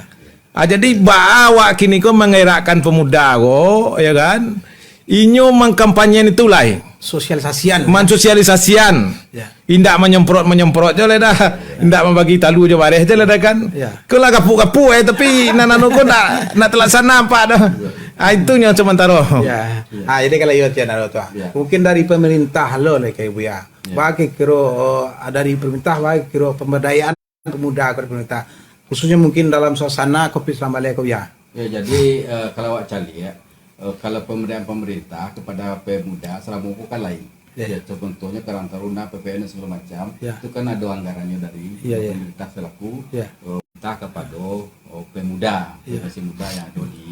B: Jadi bawa kini ko mengerakkan pemuda ko ya kan. Inyo mengkampanyen itulah.
C: Sosialisasian.
B: Mansosialisasian.
C: Ya.
B: Indak menyemprot je lah dah. Indak membagi talu je bareh je lah dah kan.
C: Ya.
B: Kau lah kapu-kapu tapi nanano ko nak terlaksana apa dah. Itu yang sementara.
C: Ya. Jadi kalau iya tiada naruh tu.
D: Ya.
C: Mungkin dari pemerintah lo le kayak bu ya. Bagi kira dari pemerintah bagi kira pemberdayaan pemuda kepada pemerintah. Khususnya mungkin dalam suasana COVID-19 kau ya.
D: Ya jadi kalau awak cari ya, kalau pemberdayaan pemerintah kepada pemuda selama itu kan lain.
C: Ya.
D: Ya, contohnya Karang Taruna, PPN dan segala macam,
C: Ya.
D: itu kan ada anggarannya dari
C: Ya, ya.
D: pemerintah selaku
C: Ya.
D: pemerintah kepada pemuda,
C: Ya.
D: generasi muda yang ada di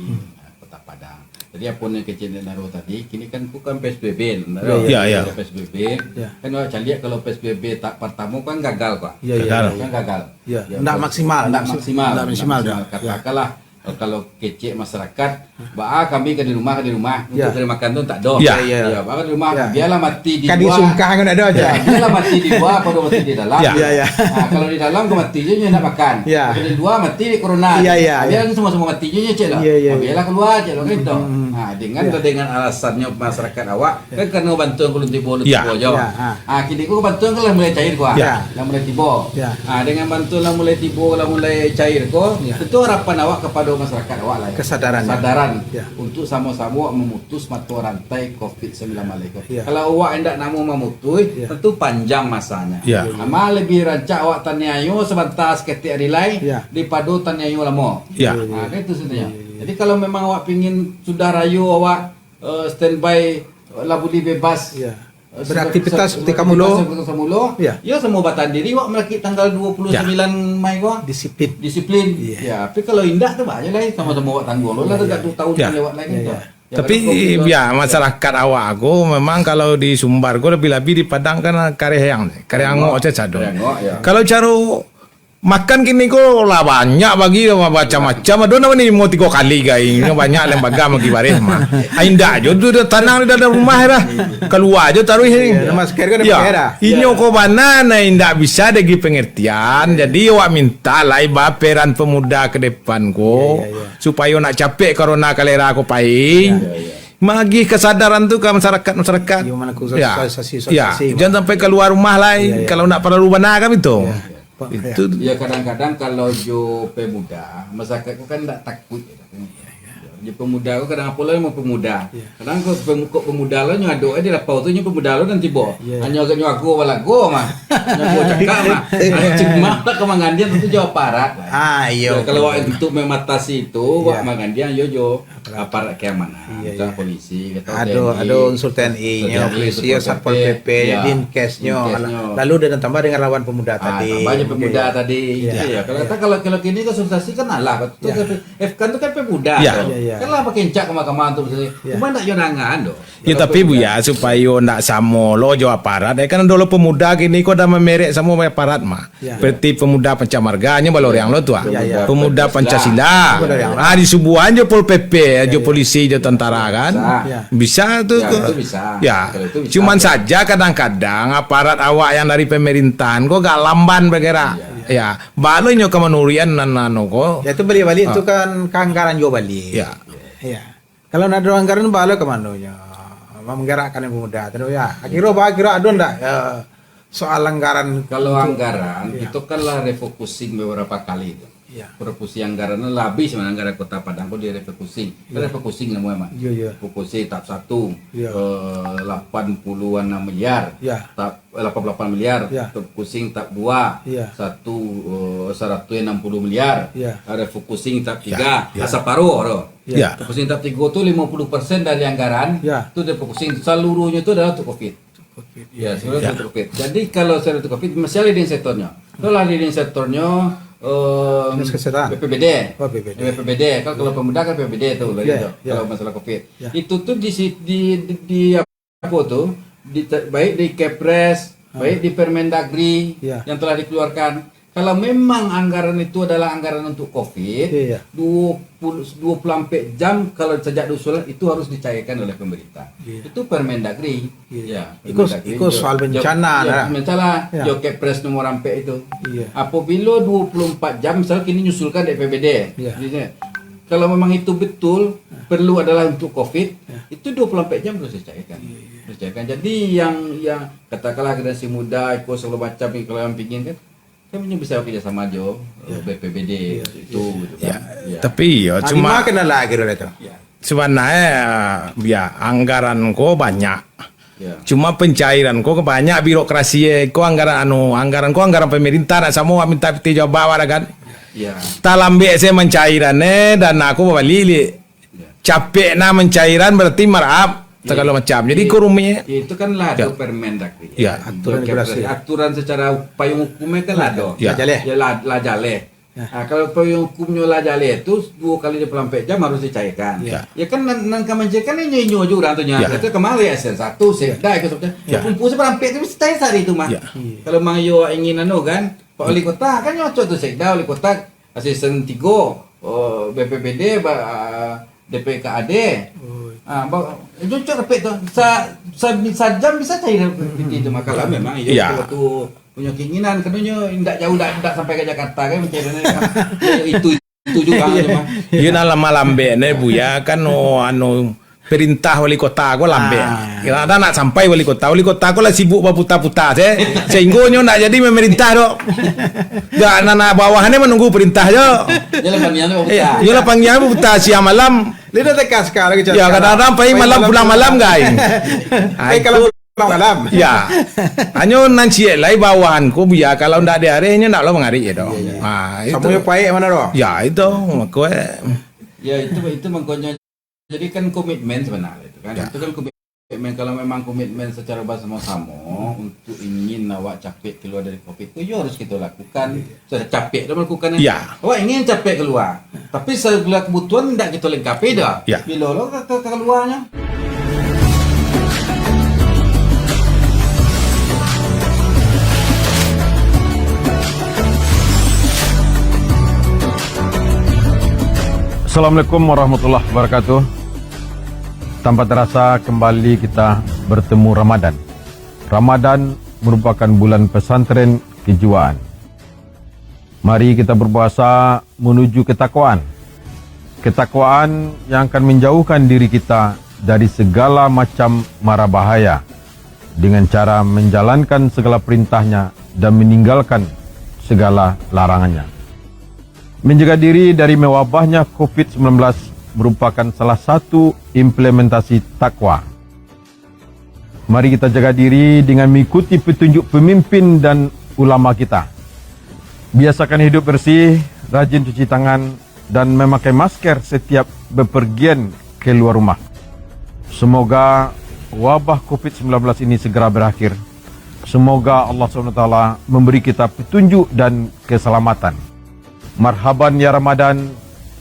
D: Kota Padang. Jadi apa yang kecil naruh tadi, kini kan bukan PSBB,
B: Ya, ya.
D: PSBB.
C: Ya.
D: Kan awak cari kalau PSBB tak pertama kan gagal pak.
C: Ya, ya.
B: Gagal.
D: Kan gagal.
C: Ya. Ndak maksimal.
D: Ndak maksimal.
C: Ndak maksimal dah.
D: Katakanlah kalau kecek masyarakat, kami ke di rumah
C: Ya.
D: untuk terima makan tu tak ada.
B: Ya.
D: Ya, bahkan di rumah
C: Ya.
D: biarlah mati di
C: Kan
D: luar.
C: disungkah kan ada aja.
D: Ya, biarlah mati di luar pada mati di dalam.
B: Ya.
C: Ya, ya.
D: Kalau di dalam kau mati je nak makan.
C: Ya.
D: Kalau di luar mati di corona.
C: Ya, ya,
D: Biarlah semua mati je cek lah.
C: Ya, ya, ya.
D: Biarlah keluar cek lah gitu. Dengan alasannya masyarakat awak kan kena bantuan kalau tiba
B: Ya.
D: tiba je.
C: Ya.
D: Kini kau bantuan kan lah mulai cair kau.
B: Ya.
D: Lah mulai tiba.
C: Ya.
D: Dengan bantuan lah mulai tiba lah mulai cair kau. Tentu harapan awak kepada masyarakat awak lah.
C: Kesadaran. Ya.
D: Untuk sama-sama memutus mata rantai COVID-19 itu.
C: Ya.
D: Kalau awak hendak nak memutus,
C: Ya.
D: tentu panjang masanya.
B: Ya.
D: Ama lebih rancak awak taniayo sebentar seketik hari lain
C: Ya.
D: daripada taniayo lama.
B: Ya.
D: Kan itu sebenarnya. Jadi kalau memang awak pingin sudah rayu awak standby labuli bebas.
C: Ya. Beraktivitas seperti kamu lo. Ya.
D: Ya semua batan diri awak melaki tanggal 29 Mei kau.
C: Disiplin.
D: Disiplin.
C: Ya.
D: Ya, tapi kalau indah tu aja lah sama-sama awak tanggung. Lo lah dekat 2 tahun
B: Ya.
D: lewat lagi tu. Ya,
B: Tapi
D: kalau
B: ya masyarakat awak aku memang kalau di Sumbar aku lebih-lebih di Padang kan karehyang ngok aja cado.
D: Karehyang, ya.
B: Kalau cara makan kini ko lah banyak bagi macam-macam. Ada nama ni mau 3 kali gai. Banyak lembaga bagi baris mah. Indah aja tu tanang di dalam rumah dah. Keluar aja taruh ini.
C: Ya, masker kan ada pakai dah.
B: Inyo ko banana indah bisa degi pengertian. Jadi awak minta lah peran pemuda ke depan ko supaya nak capek corona kalera ko paing. Magi kesadaran tu ke masyarakat.
C: Ya, mana sosialisasi.
B: Ya, jangan sampai keluar rumah lah. Kalau nak perlu benar kan itu. Itu
D: Ya kadang-kadang kalau jo pemuda, masyarakat tu kan tak takut. Dia pemuda ko kadang apa lo mau pemuda. Kadang ko pemuda lo nyado dia lapau tu nyu pemuda lo nanti bo. Hanya ke aku balago mah. Nyu cakap mah. Cuma lah kemangandian itu jawab aparat.
C: Iya.
D: Kalau untuk mengatasi itu wak mangandian yo aparat keamanan, misalnya polisi,
C: Ada unsur TNI-nya, polisi, Satpol PP, Dinkesnya. Lalu dan tambah dengan lawan pemuda tadi.
D: Banyak pemuda tadi. Iya. Kalau kini konsultasi kan alah. Kan itu kan pemuda. Kan lah pakai cak ke mahkamah untuk cuma nak jonangan doh.
B: Ya tapi Bu ya supaya ndak samo lo jo aparat kan dulu pemuda kini kok dah memerek sama aparat mah. Seperti pemuda pancamarganya balor yang lo tua. Pemuda Pancasila. Di subuhan jo Pol PP, jo polisi, jo tentara kan. Bisa tuh.
D: Itu bisa.
B: Ya. Cuman saja kadang-kadang aparat awak yang dari pemerintahan kok gak lamban bergerak. Ya, balo nyo kemanurian nano ko.
C: Ya itu balik itu kan keanggaran juga balik.
B: Ya.
C: Kalau ada anggaran balo kemana nya? Menggerakkan yang pemuda. Terus ya, akhirnya ada ndak soal anggaran.
D: Kalau anggaran itu kan lah refocusing beberapa kali itu. Refocusing anggaran lebih sebenarnya anggaran Kota Padang kok dia refocusing. Refocusing namanya mah. Refocusing tahap 1 80-an miliar. Tahap 88 miliar. Refocusing tahap 2 160 miliar. Refocusing tahap 3 separuh. Refocusing tahap 3 itu 50% dari anggaran itu refocusing seluruhnya itu adalah untuk Covid. Sebenarnya untuk Covid. Jadi kalau saya untuk Covid masih leading sektornya. Kalau leading sektornya BPBD. BPBD. Kalau pemuda kan BPBD itu kalau masalah Covid. Itu tuh di apa tuh? Baik di Kepres, baik di Permendagri yang telah dikeluarkan. Kalau memang anggaran itu adalah anggaran untuk Covid, 24 jam kalau sejak usulan itu harus dicairkan oleh pemerintah. Itu Permendagri.
C: Ikut soal bencana.
D: Bencana, Kepres nomor sampai itu. Apabila 24 jam, misalnya kini nyusulkan DPBD. Kalau memang itu betul perlu adalah untuk Covid, itu 24 jam harus dicairkan. Jadi yang katakanlah generasi muda ikut segala macam kalau yang pingin kan kami bisa kerja sama Jo BPBD itu gitu kan.
B: Tapi cuma
C: kena lagi itu.
B: Sebenarnya anggaran ko banyak. Cuma pencairan ko banyak birokrasi ko anggaran anggaran pemerintah nak semua minta peti jawab bawa kan. Talambe saya mencairannya dan aku balik capek na mencairan berarti marap segala macam. Jadi kurumnya
D: itu kan lado Permendagri. Aturan secara payung hukumnya kan lado. Lajale. Kalau payung hukumnya lajale itu 2 kali 24 jam harus dicairkan. Ya kan nangka mencairkan ini nyo juga rantunya. Itu kemarin SN1 sekda itu sebetulnya. Kumpul seberapa itu mesti cair hari itu mah. Kalau mang yo ingin kan Pak Wali Kota kan nyocok tuh sekda Wali Kota asisten 3 BPBD DPKAD. Jujur repet tu. Sajam bisa cair itu makalah memang itu punya keinginan kerana tidak jauh tidak sampai ke Jakarta kan mencairannya itu juga memang.
B: Yun alam lambe ne Bu ya kan perintah wali kota aku lambe. Kita nak sampai wali kota aku lah sibuk berputar-putar sehingga nyo nak jadi memerintah dok. Gak anak bawahannya menunggu perintah jo. Yalah panggilan berputar siang malam.
C: Lihat tekas sekarang.
B: Ya kadang-kadang pergi malam pulang malam guys.
C: Kalau malam.
B: Ya. Hanya nanti lai bawahanku biar kalau ndak ada harinya ndak lo mengari ya dong. Itu.
C: Kamu pakai mana dong?
B: Ya itu makanya.
D: Ya itu makanya. Jadi kan komitmen sebenarnya itu kan. Itu kan komitmen kalau memang komitmen secara bersama-sama untuk ingin awak capek keluar dari Covid itu harus kita lakukan. Sudah capek dah melakukannya. Awak ingin capek keluar. Tapi segala kebutuhan tidak kita lengkapi dah. Bila lo keluarnya.
E: Assalamualaikum warahmatullahi wabarakatuh. Tanpa terasa kembali kita bertemu Ramadan. Ramadan merupakan bulan pesantren kejiwaan. Mari kita berpuasa menuju ketakwaan. Ketakwaan yang akan menjauhkan diri kita dari segala macam mara bahaya dengan cara menjalankan segala perintahnya dan meninggalkan segala larangannya. Menjaga diri dari mewabahnya COVID-19 merupakan salah satu implementasi takwa. Mari kita jaga diri dengan mengikuti petunjuk pemimpin dan ulama kita. Biasakan hidup bersih, rajin cuci tangan, dan memakai masker setiap bepergian keluar rumah. Semoga wabah COVID-19 ini segera berakhir. Semoga Allah SWT memberi kita petunjuk dan keselamatan. Marhaban ya Ramadan.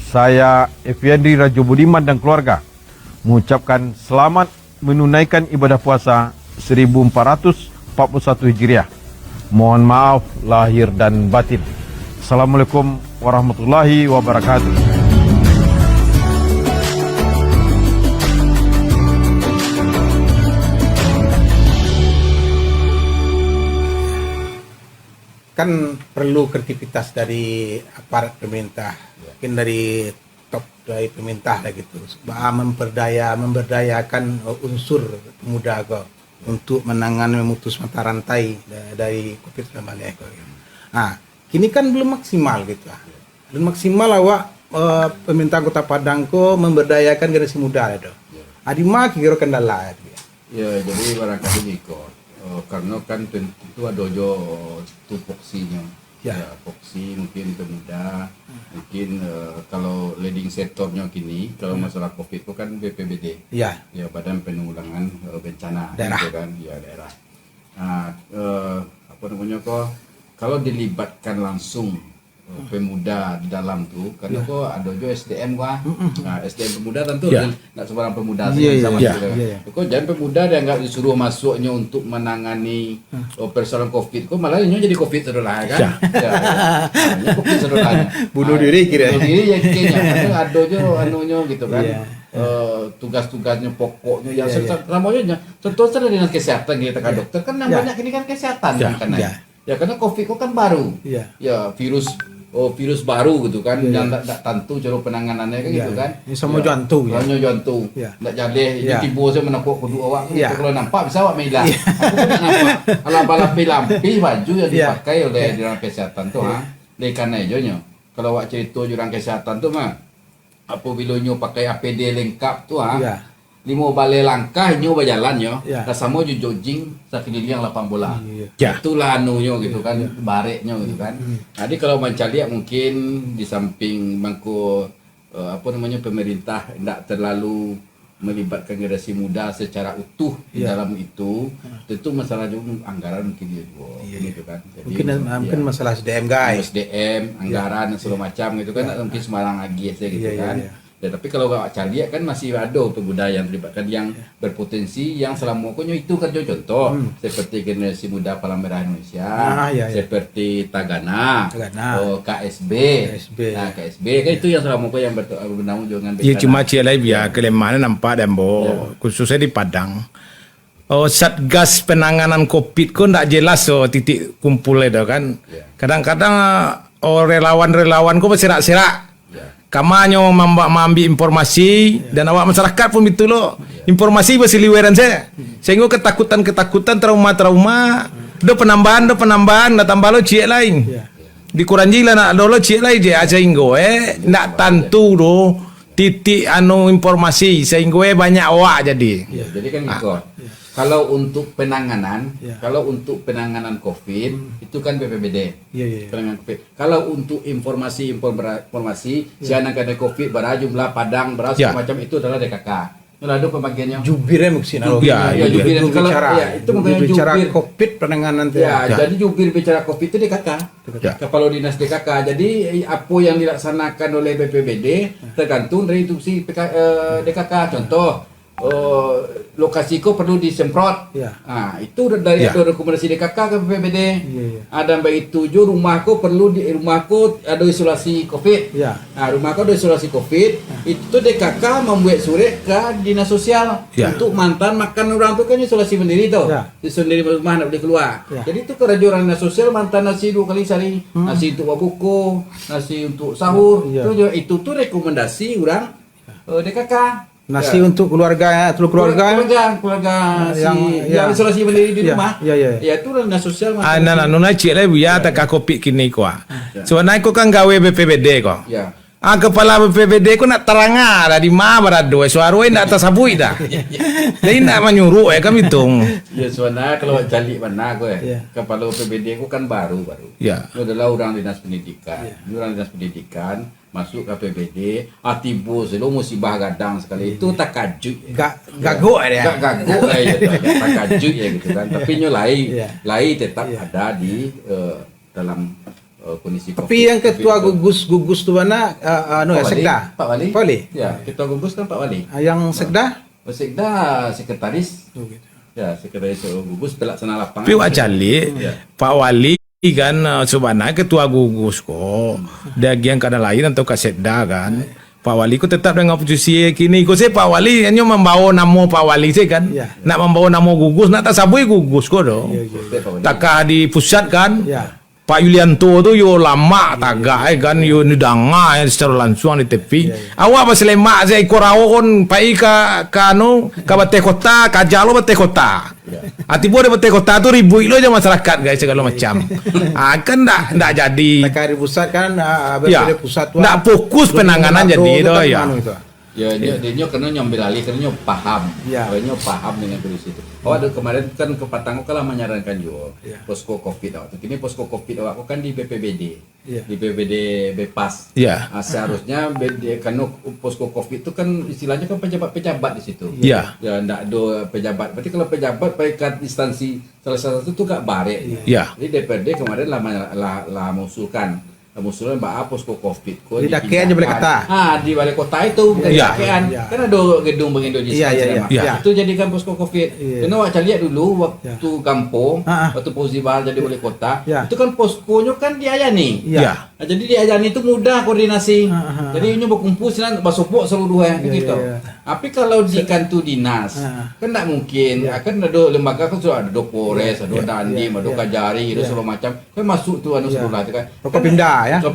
E: Saya Effendi Rajo Budiman dan keluarga mengucapkan selamat menunaikan ibadah puasa 1441 Hijriah. Mohon maaf lahir dan batin. Assalamualaikum warahmatullahi wabarakatuh.
C: Kan perlu kreativitas dari aparat pemerintah, mungkin dari top dari pemerintah lah gitu, memberdayakan unsur pemuda kok untuk menangani memutus mata rantai dari COVID-19 kok. Nah, kini kan belum maksimal gitu. Belum maksimal awak pemerintah Kota Padang kok memberdayakan generasi muda itu. Adima kira kendala itu.
D: Ya, jadi barangkali ikut. Karena kan tentu ada tupoksinya. Ya, voksi mungkin pemuda, mungkin kalau leading sektornya kini, kalau masalah COVID itu kan BPBD, ya Badan Penanggulangan Bencana
C: daerah,
D: gitu kan, ya daerah. Nah, apa namanya kok, kalau dilibatkan langsung pemuda di dalam tuh, karena kok ada juga SDM kok, nah SDM pemuda tentu nggak sebarang pemuda sih sama kok jangan pemuda dia nggak disuruh masuknya untuk menangani persoalan COVID, kok malah ini jadi COVID saudara kan, ya COVID saudaranya,
C: bunuh diri kira,
D: bunuh diri ya kayaknya, karena ada juga anunya gitu kan. Tugas-tugasnya pokoknya yang namanya tentu saja dengan kesehatan kita kan dokter kan banyak ini kan kesehatan kan ya karena COVID kok kan baru ya virus baru gitu kan yang tak tentu cara penanganannya kan gitu kan
C: ini sama jantung
D: tak jadi ini tiba saya menakut kedua awak kalau nampak bisa awak melah aku pun tak nampak ala-ala lampi baju yang dipakai oleh jurang kesehatan tu oleh karena itu kalau awak cerita jurang kesehatan tu apabila nyo pakai APD lengkap tu 5 balai langkah nyo berjalan sama nyo jogging sekeliling lapang bola. Itulah anunya gitu kan, bareknya gitu kan. Jadi kalau mencari mungkin di samping bangku apa namanya pemerintah tidak terlalu melibatkan generasi muda secara utuh di dalam itu, tentu masalah juga anggaran mungkin dia juga gitu kan. Jadi,
C: mungkin masalah SDM guys.
D: SDM, anggaran dan segala macam gitu kan, mungkin sembarang lagi gitu kan. Ya, tapi kalau awak cari kan masih ada pemuda yang terlibatkan yang berpotensi yang selama pokoknya itu kan contoh seperti generasi muda Palang Merah Indonesia, seperti Tagana, KSB. Nah, KSB kan itu yang selama pokoknya yang bernama dengan
B: ya cuma cilai biar kelemahan nampak dan khususnya di Padang. Satgas penanganan COVID kok ndak jelas titik kumpulnya itu kan. Kadang-kadang relawan-relawan kok berserak-serak. Kamanyo mengambil informasi dan awak masyarakat pun itu loh informasi berseliweran saya sehingga ketakutan trauma do penambahan dah tambah lo cie lain dikurangi lah nak lo cie lain je aja inggo nak tentu do titik anu informasi sehingga banyak awak jadi
D: kan ikut. Kalau untuk penanganan, kalau untuk penanganan COVID itu kan BPBD. Penanganan COVID. Kalau untuk informasi sianan kena COVID berjumlah Padang macam itu adalah DKK. Lalu pembagiannya
C: jubirnya mungkin
D: jubir kalau itu mungkin
C: bicara
D: jubir
C: COVID penanganan
D: jadi jubir bicara COVID itu DKK. Kepala Dinas DKK. Jadi apa yang dilaksanakan oleh BPBD tergantung dari instruksi DKK. Contoh lokasi kau perlu disemprot. Itu dari rekomendasi DKK ke BPBD. Ada baik itu rumahku perlu rumahku ada isolasi COVID. Rumahku ada isolasi COVID. Itu DKK membuat surat ke Dinas Sosial untuk mantan makan orang tu kan isolasi sendiri tau. Sendiri rumah nak boleh keluar. Jadi itu kerja orang Dinas Sosial mantan nasi 2 kali sehari. Nasi untuk buku, nasi untuk sahur. Itu tu rekomendasi orang DKK.
C: Nasi untuk keluarga yang
D: isolasi mandiri di rumah. Ya itu dinas sosial.
B: Nuna cik lah biar tak COVID kini kau. So naik kau kan gawe BPBD kau. Kepala BPBD ku nak teranga dah di mana berado suaroi nak tersabui dah. Dia nak menyuruh kami hitung.
D: Ya sebenarnya kalau jalik mana gue
C: Ya.
D: kepala PBD ku kan baru.
B: Ya.
D: Itu adalah orang dinas pendidikan. Orang dinas pendidikan masuk ke PBD, tiba selalu musibah gadang sekali. Itu tak kajut.
C: Gaguk dia.
D: Gaguk ya, tak kajut ya gitu kan. Tapi nyolai,
C: Ya.
D: lai tetap ada di dalam kondisi
C: Tapi
D: COVID.
C: yang ketua gugus tu mana
D: Pak Wali.
C: sekda.
D: Pak Wali.
C: Pak Wali.
D: Ya, ketua gugus kan Pak Wali.
C: Yang sekda?
D: Sekda sekretaris. Ya, sekretaris gugus pelaksana lapangan.
B: Tapi wak calik
D: Ya.
B: Pak Wali kan sebenarnya ketua gugus kok. Dia yang kada lain atau kasetda kan. Pak Wali ku tetap dengan posisi kini ku Pak Wali hanya membawa nama Pak Wali sih kan.
C: Ya.
B: Nak membawa nama gugus nak tak sabui gugus kok dong.
D: Pak Wali.
B: Takah di pusat kan.
C: Ya.
B: Pak Yulianto tu yo lama tagak kan yo nidanga secara langsung di tepi. Awak pas lemak saya korao kon pai ka anu ka bate kota ka jalo bate kota. Atibo de bate kota tu ribu lo aja masyarakat guys segala macam. Kan ndak jadi.
C: Takari pusat kan
B: Ya.
C: BPD pusat tu.
B: Ndak fokus penanganan jadi itu ya.
D: Ya, dia kena nyambil alih, kena paham.
C: Ya.
D: Dia paham dengan kondisi itu. Ada kemarin kan ke Patang kalah menyarankan juga
C: Ya.
D: posko Covid awak. Kini posko Covid awak kan di BPBD.
C: Ya.
D: Di BPBD Bepas.
B: Ya.
D: Seharusnya karena posko Covid itu kan istilahnya kan pejabat-pejabat di situ.
B: Ya.
D: Ya, ndak ada pejabat. Berarti kalau pejabat baik instansi salah satu itu gak barek.
B: Ya.
D: Jadi DPRD kemarin lah mengusulkan mbak posko Covid
C: Di Dakean je boleh kata.
D: di balai kota itu bukan di
B: Ya.
D: Dakean.
C: Ya.
D: Kan ada gedung Bank Indonesia
C: Ya.
B: Ya.
D: itu jadikan posko Covid.
C: Ya.
D: Karena awak lihat dulu waktu kampung,
C: Ha.
D: waktu Fauzi Bahar jadi wali kota,
C: Ya.
D: itu kan poskonya kan di Ayani.
B: Ya.
D: Nah, jadi di Ayani itu mudah koordinasi.
C: Ha.
D: Jadi ini berkumpul silang basopok seluruh gitu.
C: Ya.
D: Tapi kalau di kantor dinas,
C: Ha.
D: kan tak mungkin. Kan ada lembaga kan sudah ada Polres, ada Dandim, ada Kajari, ada segala macam. Kan masuk tu anu
C: Ya.
D: sebelah tu kan.
C: Pokok pindah ya.
D: Kau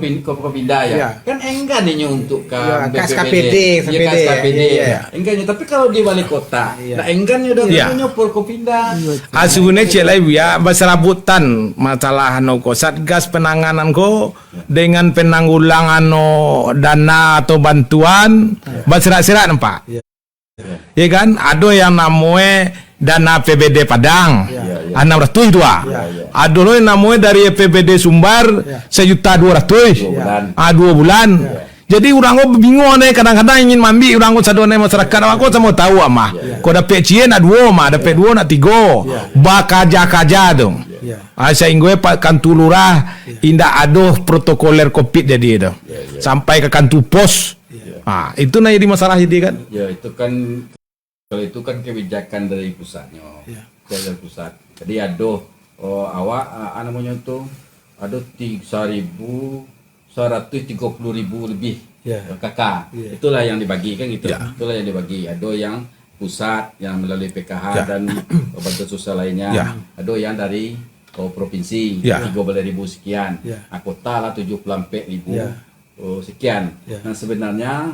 D: pindah ya.
C: Ya.
D: Kan enggan ini untuk ke
C: Ya,
D: BPBD.
C: KSKPD,
D: Ya, KSKPD.
C: ya, ya.
D: Enggannya. Tapi kalau di wali kota,
C: Ya.
D: nah enggannya udah
B: Ya.
D: nyopor kau pindah.
B: Asune cek lai ya berserabutan masalah no ko satgas penanganan ko dengan penanggulangan no dana atau bantuan berserak-serak nampak. Ya kan ada yang namanya dana PBD Padang 600 itu ada lo yang namanya dari PBD Sumbar 1.200.000 2 bulan. Jadi orang ko bingung nih kadang-kadang ingin mambi orang ko sadone masyarakat aku sama tahu ama. Ko dapat cien nak 2 mah dapat 2 nak 3. Ba kaja dong.
C: Ya.
B: Sehingga Pak Kantu Lurah indah ada protokoler Covid jadi itu. Sampai ke kantu pos. Itu nah jadi masalah jadi kan.
D: Ya itu kan kalau itu kan kebijakan dari pusatnya. Dari pusat. Jadi ada awak namanya itu ada 130.000 lebih kakak. Itulah yang dibagi kan gitu. Itulah yang dibagi. Ada yang pusat yang melalui PKH dan bantuan sosial lainnya. Ada yang dari provinsi 13.000 sekian. Kota lah 74.000 sekian. Dan sebenarnya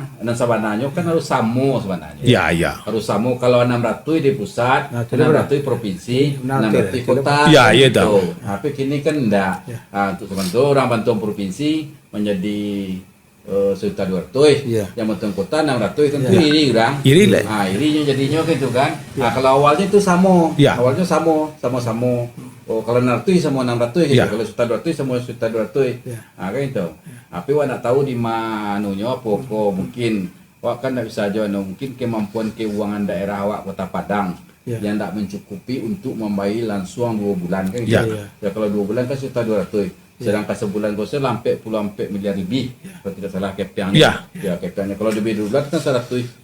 D: kan harus sama sebenarnya.
B: Ya.
D: Harus sama kalau 600 di pusat, 600 provinsi, 600 kota.
B: Ya, iya
D: gitu.
B: tahu.
D: Tapi kini kan enggak. Untuk sementara orang bantuan provinsi menjadi 1.200.000. Yang bantuan kota 600 tentu iri orang.
B: Iri lah.
D: Irinya jadinya gitu kan. Kalau awalnya itu sama. Awalnya sama-sama. Kalau 600 sama 600 gitu. Kalau 1.200 sama 1.200. Kan itu. Tapi awak nak tahu di manunya apa mungkin awak kan tak bisa aja mungkin kemampuan keuangan daerah awak Kota Padang yang tak mencukupi untuk membayar langsung 2 bulan kan gitu. Ya kalau 2 bulan kan 1.200. Sedangkan sebulan kau sampai puluhan miliar lebih. Kalau tidak salah KPR-nya. KPR-nya kalau lebih 2 bulan kan 100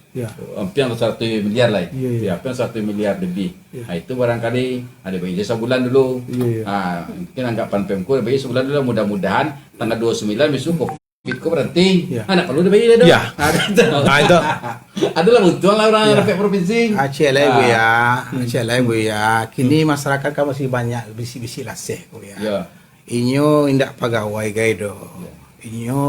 D: hampir 100 miliar lah. Hampir 100 miliar lebih. Nah itu barangkali ada bagi sebulan dulu. Mungkin anggapan Pemko bagi sebulan dulu, mudah-mudahan tanggal 29 besok Covid ko berhenti. Nak perlu bagi dia dong.
B: Itu.
D: Adalah muncul lah orang rakyat provinsi.
C: Aceh lah bu ya. Kini masyarakat kan masih banyak bisi-bisi laseh bu ya. Inyo indak pegawai gay do. Inyo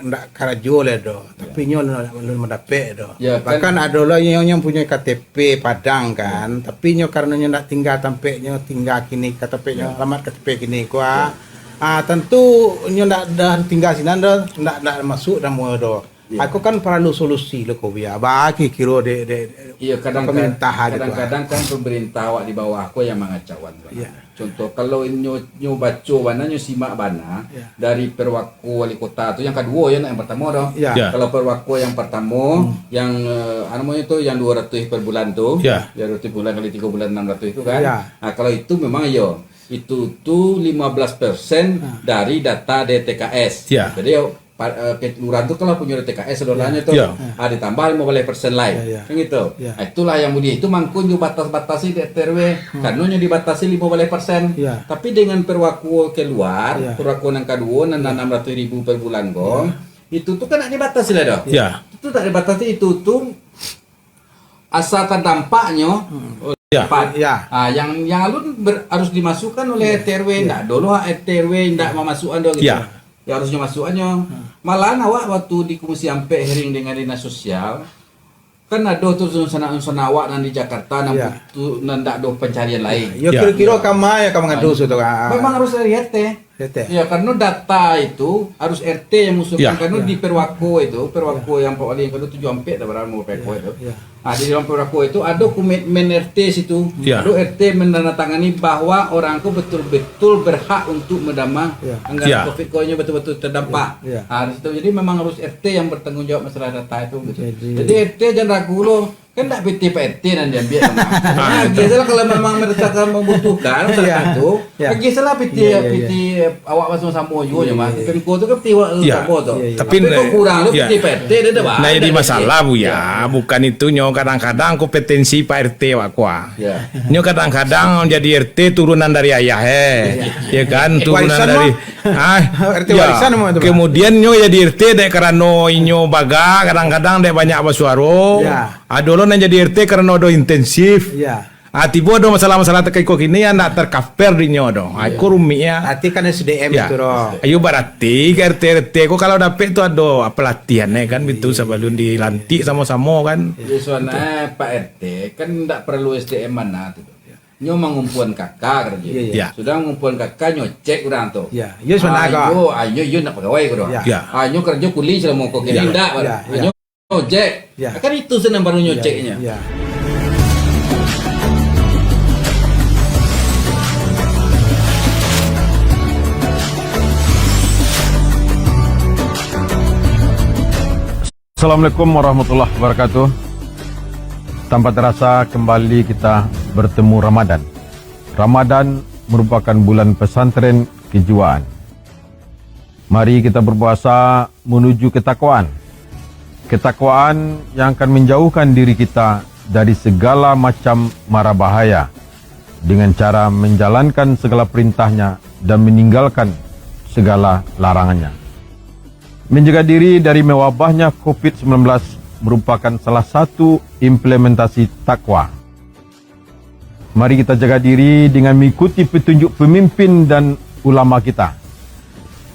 C: ndak karajo le do. Tapi inyo belum mendapat do. Bahkan ada lah yang punya KTP Padang kan. Tapi inyo karena inyo ndak tinggal tampeknya tinggal kini KTP-nya alamat KTP kini kuah. Tentu nyo dah tinggal sini ndak masuk dan mau do. Aku kan perlu solusi lo kau biar bagi kira de
D: Iya, kadang-kadang kan pemerintah awak di bawah aku yang mengacauan.
C: Ya.
D: Contoh kalau nyo baca bana nyo simak bana dari perwaku wali kota tu yang kedua ya yang pertama dong.
C: Ya.
D: Kalau perwaku yang pertama yang namanya itu yang 200 per bulan tu. Ya 200 bulan kali 3 bulan 600 itu kan.
C: Ya.
D: Nah, kalau itu memang itu tuh 15% dari data DTKS.
B: Ya.
D: Jadi kelurahan itu kalau punya TKS saudaranya itu ditambah 15% lain kan gitu. Nah, itulah yang mudia itu mangkun juga batas-batasi di RW karena dibatasi 15%. Tapi dengan perwaku keluar perwaku yang kedua dan 600.000 per bulan gong itu tuh kan tak dibatasi lah dong. Itu tak dibatasi itu tuh asal terdampaknya yang alun harus dimasukkan oleh RW enggak dulu RW enggak memasukkan dong gitu. Ya harusnya masukannya. Malahan awak waktu di Komisi Ampe hearing dengan dinas sosial kan ada tuh unsur awak dan di Jakarta dan butuh ndak ada pencarian lain.
C: Ya kira-kira kamu ngadu tu kan.
D: Memang harus dari RT. Ya karena data itu harus RT yang mengusulkan karena di Perwako itu yang Pak Wali yang kedua 7 Ampe dah berapa mau Perwako itu. Nah, di dalam Perwako itu ada komitmen RT situ. Ada RT menandatangani bahwa orangku betul-betul berhak untuk mendamang anggaran Covid nya betul-betul terdampak. Nah, di situ jadi memang harus RT yang bertanggung jawab masalah data itu gitu. Jadi RT jangan ragu loh. Kan tak PT Pak RT dan diambil sama. Biasalah kalau memang mereka membutuhkan satu, biasalah PT awak masuk sama juga ya mas. Pemko tu kan PT awak sama tu. Tapi kok kurang lu PT Pak RT dia dah.
B: Nah jadi masalah bu ya, bukan itu nyo kadang-kadang kompetensi Pak RT awak kuah. Nyo kadang-kadang jadi RT turunan dari ayah ya kan turunan dari
C: RT warisan itu.
B: Kemudian nyo jadi RT dek karena inyo baga kadang-kadang dek banyak basuaro. Adolo nang jadi RT karena do intensif. Tiba ada masalah-masalah terkait kok ini yang nak tercover di nyodo. Aku rumit ya.
C: Hati kan SDM itu roh.
B: Ayo berarti ke RT kok kalau dapet itu ada pelatihannya kan itu sebelum dilantik sama-sama kan.
D: Soalnya Pak RT kan tidak perlu SDM mana tuh. Nyo mengumpulan kakak kerja. Sudah mengumpulan kakak nyo cek orang tu.
C: Yo sebenarnya.
D: Ayo nak pegawai kau. Ayo kerja kuli selama kau kini tidak. Ayo nyocek, kan itu senang baru nyoceknya.
E: Assalamualaikum warahmatullahi wabarakatuh. Tanpa terasa kembali kita bertemu Ramadan. Ramadan merupakan bulan pesantren kejiwaan. Mari kita berpuasa menuju ketakwaan. Ketakwaan yang akan menjauhkan diri kita dari segala macam mara bahaya dengan cara menjalankan segala perintahnya dan meninggalkan segala larangannya. Menjaga diri dari mewabahnya COVID-19 merupakan salah satu implementasi takwa. Mari kita jaga diri dengan mengikuti petunjuk pemimpin dan ulama kita.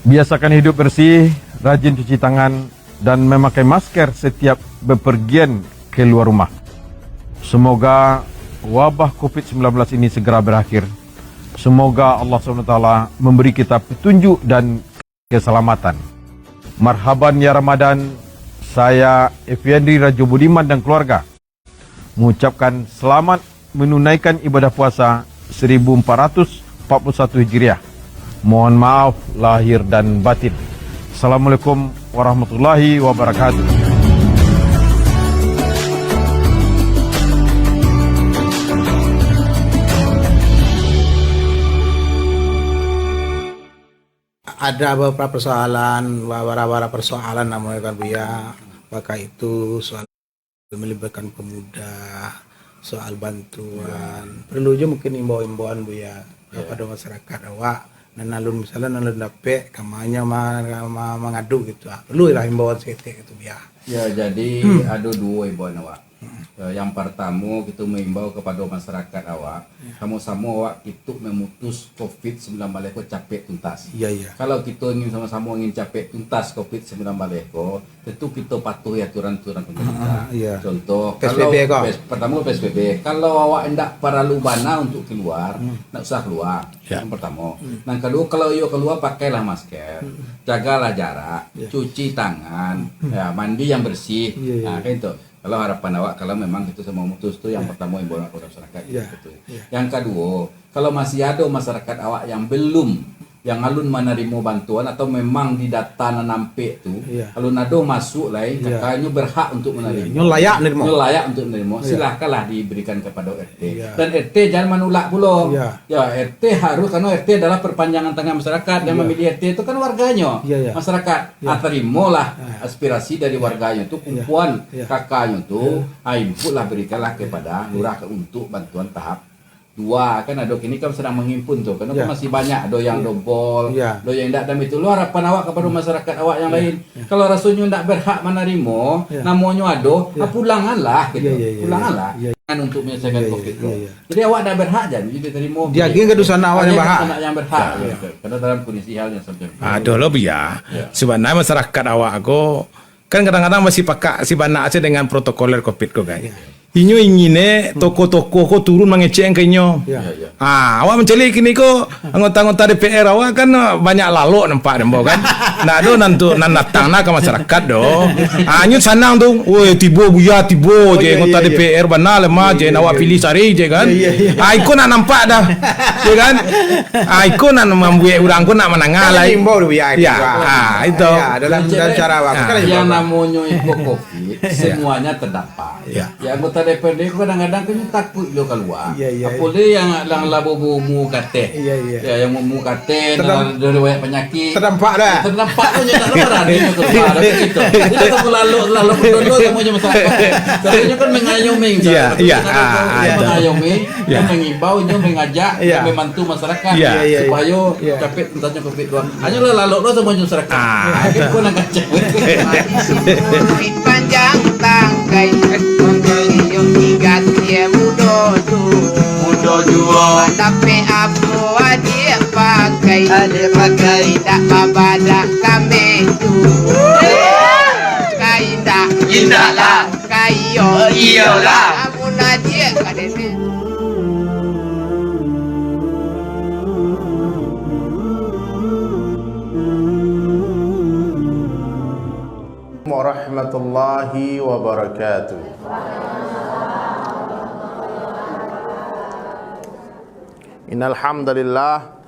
E: Biasakan hidup bersih, rajin cuci tangan, dan memakai masker setiap bepergian keluar rumah. Semoga wabah COVID-19 ini segera berakhir. Semoga Allah SWT memberi kita petunjuk dan keselamatan. Marhaban ya Ramadan. Saya Effendi Rajo Budiman dan keluarga mengucapkan selamat menunaikan ibadah puasa 1441 Hijriah. Mohon maaf lahir dan batin. Assalamualaikum warahmatullahi wabarakatuh.
C: Ada beberapa persoalan namanya kan Bu ya. Apakah itu soal melibatkan pemuda, soal bantuan. Perlu juga mungkin imbauan Bu ya kepada masyarakat awak. Nalun misalnya nalun dapet kamanya mengadu gitu. Perlu lah imbauan setek itu biar.
D: Ya jadi ada dua imbauan awak. Yang pertama kita mengimbau kepada masyarakat awak, sama-sama awak kita memutus COVID-19 ko capek tuntas.
C: Ya, ya.
D: Kalau kita ingin sama-sama ingin capek tuntas COVID-19 ko, tentu kita patuhi aturan-aturan pemerintah.
C: Ya.
D: Contoh,
C: PSBB
D: kalau
C: kok?
D: pertama PSBB, kalau awak hendak perlu bana untuk keluar, tak usah keluar.
B: Ya.
D: Yang pertama. Yang kedua, kalau yo keluar pakailah masker, jagalah jarak, cuci tangan, ya, mandi yang bersih.
C: Ya, ya.
D: Nah, kayak itu. Kalau harapan awak, kalau memang itu semua mutus itu yang pertama yang boleh kepada masyarakat.
C: Ya.
D: Gitu. Yang kedua, kalau masih ada masyarakat awak yang belum, yang alun menerima bantuan atau memang di data nampe tu,
C: Ya.
D: alun ado masuk lain,
C: Ya.
D: kakaknya berhak untuk menerima.
C: Nyo layak nerimo.
D: Nyo layak untuk menerima.
C: Ya.
D: Silahkanlah diberikan kepada RT.
C: Ya.
D: Dan RT jangan menolak pula.
C: Ya.
D: Ya, RT harus, karena RT adalah perpanjangan tangan masyarakat. Yang
C: Ya.
D: memilih RT itu kan warganya.
C: Ya, ya.
D: Masyarakat.
C: Ya.
D: Terimalah aspirasi dari warganya itu, kumpulan
C: Ya.
D: kakaknya itu, inputlah berikanlah kepada lurah untuk bantuan tahap 2. Kan ada kini kan sedang menghimpun tuh, karena
C: Ya.
D: masih banyak ada yang dompol,
C: Ya.
D: ada yang tidak, dan itu lu harapan awak kepada masyarakat awak yang lain. Kalau rasanya tidak berhak menerima,
C: Ya.
D: namanya ada, pulanganlah gitu.
C: Ya, ya, ya,
D: Pulanganlah.
C: ya.
D: Kan untuk menyelesaikan
C: Ya, ya,
D: COVID.
C: ya, ya.
D: Jadi awak tidak berhak jadi diterima.
C: Dia ingin ke sana awak yang berhak.
D: Yang berhak. Gitu. Karena dalam kondisi hal yang seperti itu.
B: Aduh lo biar.
D: Ya.
B: Sebenarnya masyarakat awak aku kan kadang-kadang masih pakai si bana aja dengan protokoler COVID kok guys. Inyo ingine toko-toko ko turun mengecek ke inyo.
C: Ya.
D: Ya, ya.
B: Awak mencari kini ko anggota-anggota DPR awak kan banyak lalu nampak dembo kan. Nah do nantu nan datang nak ke masyarakat do. Anyo sanang tu, woi tibo buya tibo je
C: iya,
B: anggota
C: iya,
B: DPR bana lemah je nawak pilih sari je kan. Iko nak nampak dah. Je kan. Iko nak membuat orang ko nak menangah lah.
C: Himbau tu ya.
B: Ya, itu.
C: Ya, dalam cara awak.
B: Ah.
C: Kan
D: Yang
C: himbau.
D: namanya info COVID semuanya terdampak.
B: Ya.
D: Ya, anggota DPRD kadang-kadang kan takut lo keluar.
C: Ya, ya.
D: Apalagi yang labu-labu kate.
C: Ya, ya.
D: Ya, yang mu kate,
C: Terdam-
D: dari banyak penyakit.
C: Terdampak dah.
D: Terdampak tu tak lebaran dia keluar gitu. Dia tak lalu penduduk semuanya masyarakat. Sebenarnya kan mengayomi.
B: Ya, ya.
D: Mengayomi,
B: Ya.
D: mengimbau, mengajak,
C: Ya.
D: membantu masyarakat
B: Ya,
C: ya, ya.
D: supaya
C: Ya.
D: capek tuntasnya COVID dua. Hanya lalu lo semuanya masyarakat. Kan kau nak kacau.
A: Duit panjang tangkai Mengeliung tiga dia mudo tu
F: Mudo dua
A: Tapi apa adik pakai
F: Adik pakai
A: Tidak babadak kami tu Kaindak
F: Indahlah
A: Kayo
F: Iyalah.
A: Amun adik kadang
G: warahmatullahi wabarakatuh. Innal hamdalillah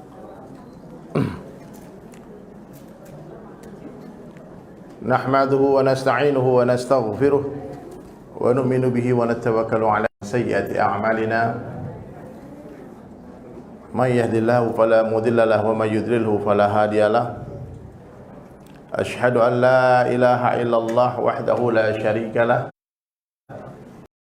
G: nahmaduhu wa nasta'inuhu wa nastaghfiruh wa nu'minu bihi wa natawakkalu ala sayyiati a'malina may yahdihillahu fala mudilla lahu wa may yudlilhu fala hadiya lahu. أشهد أن لا إله إلا الله وحده لا شريك له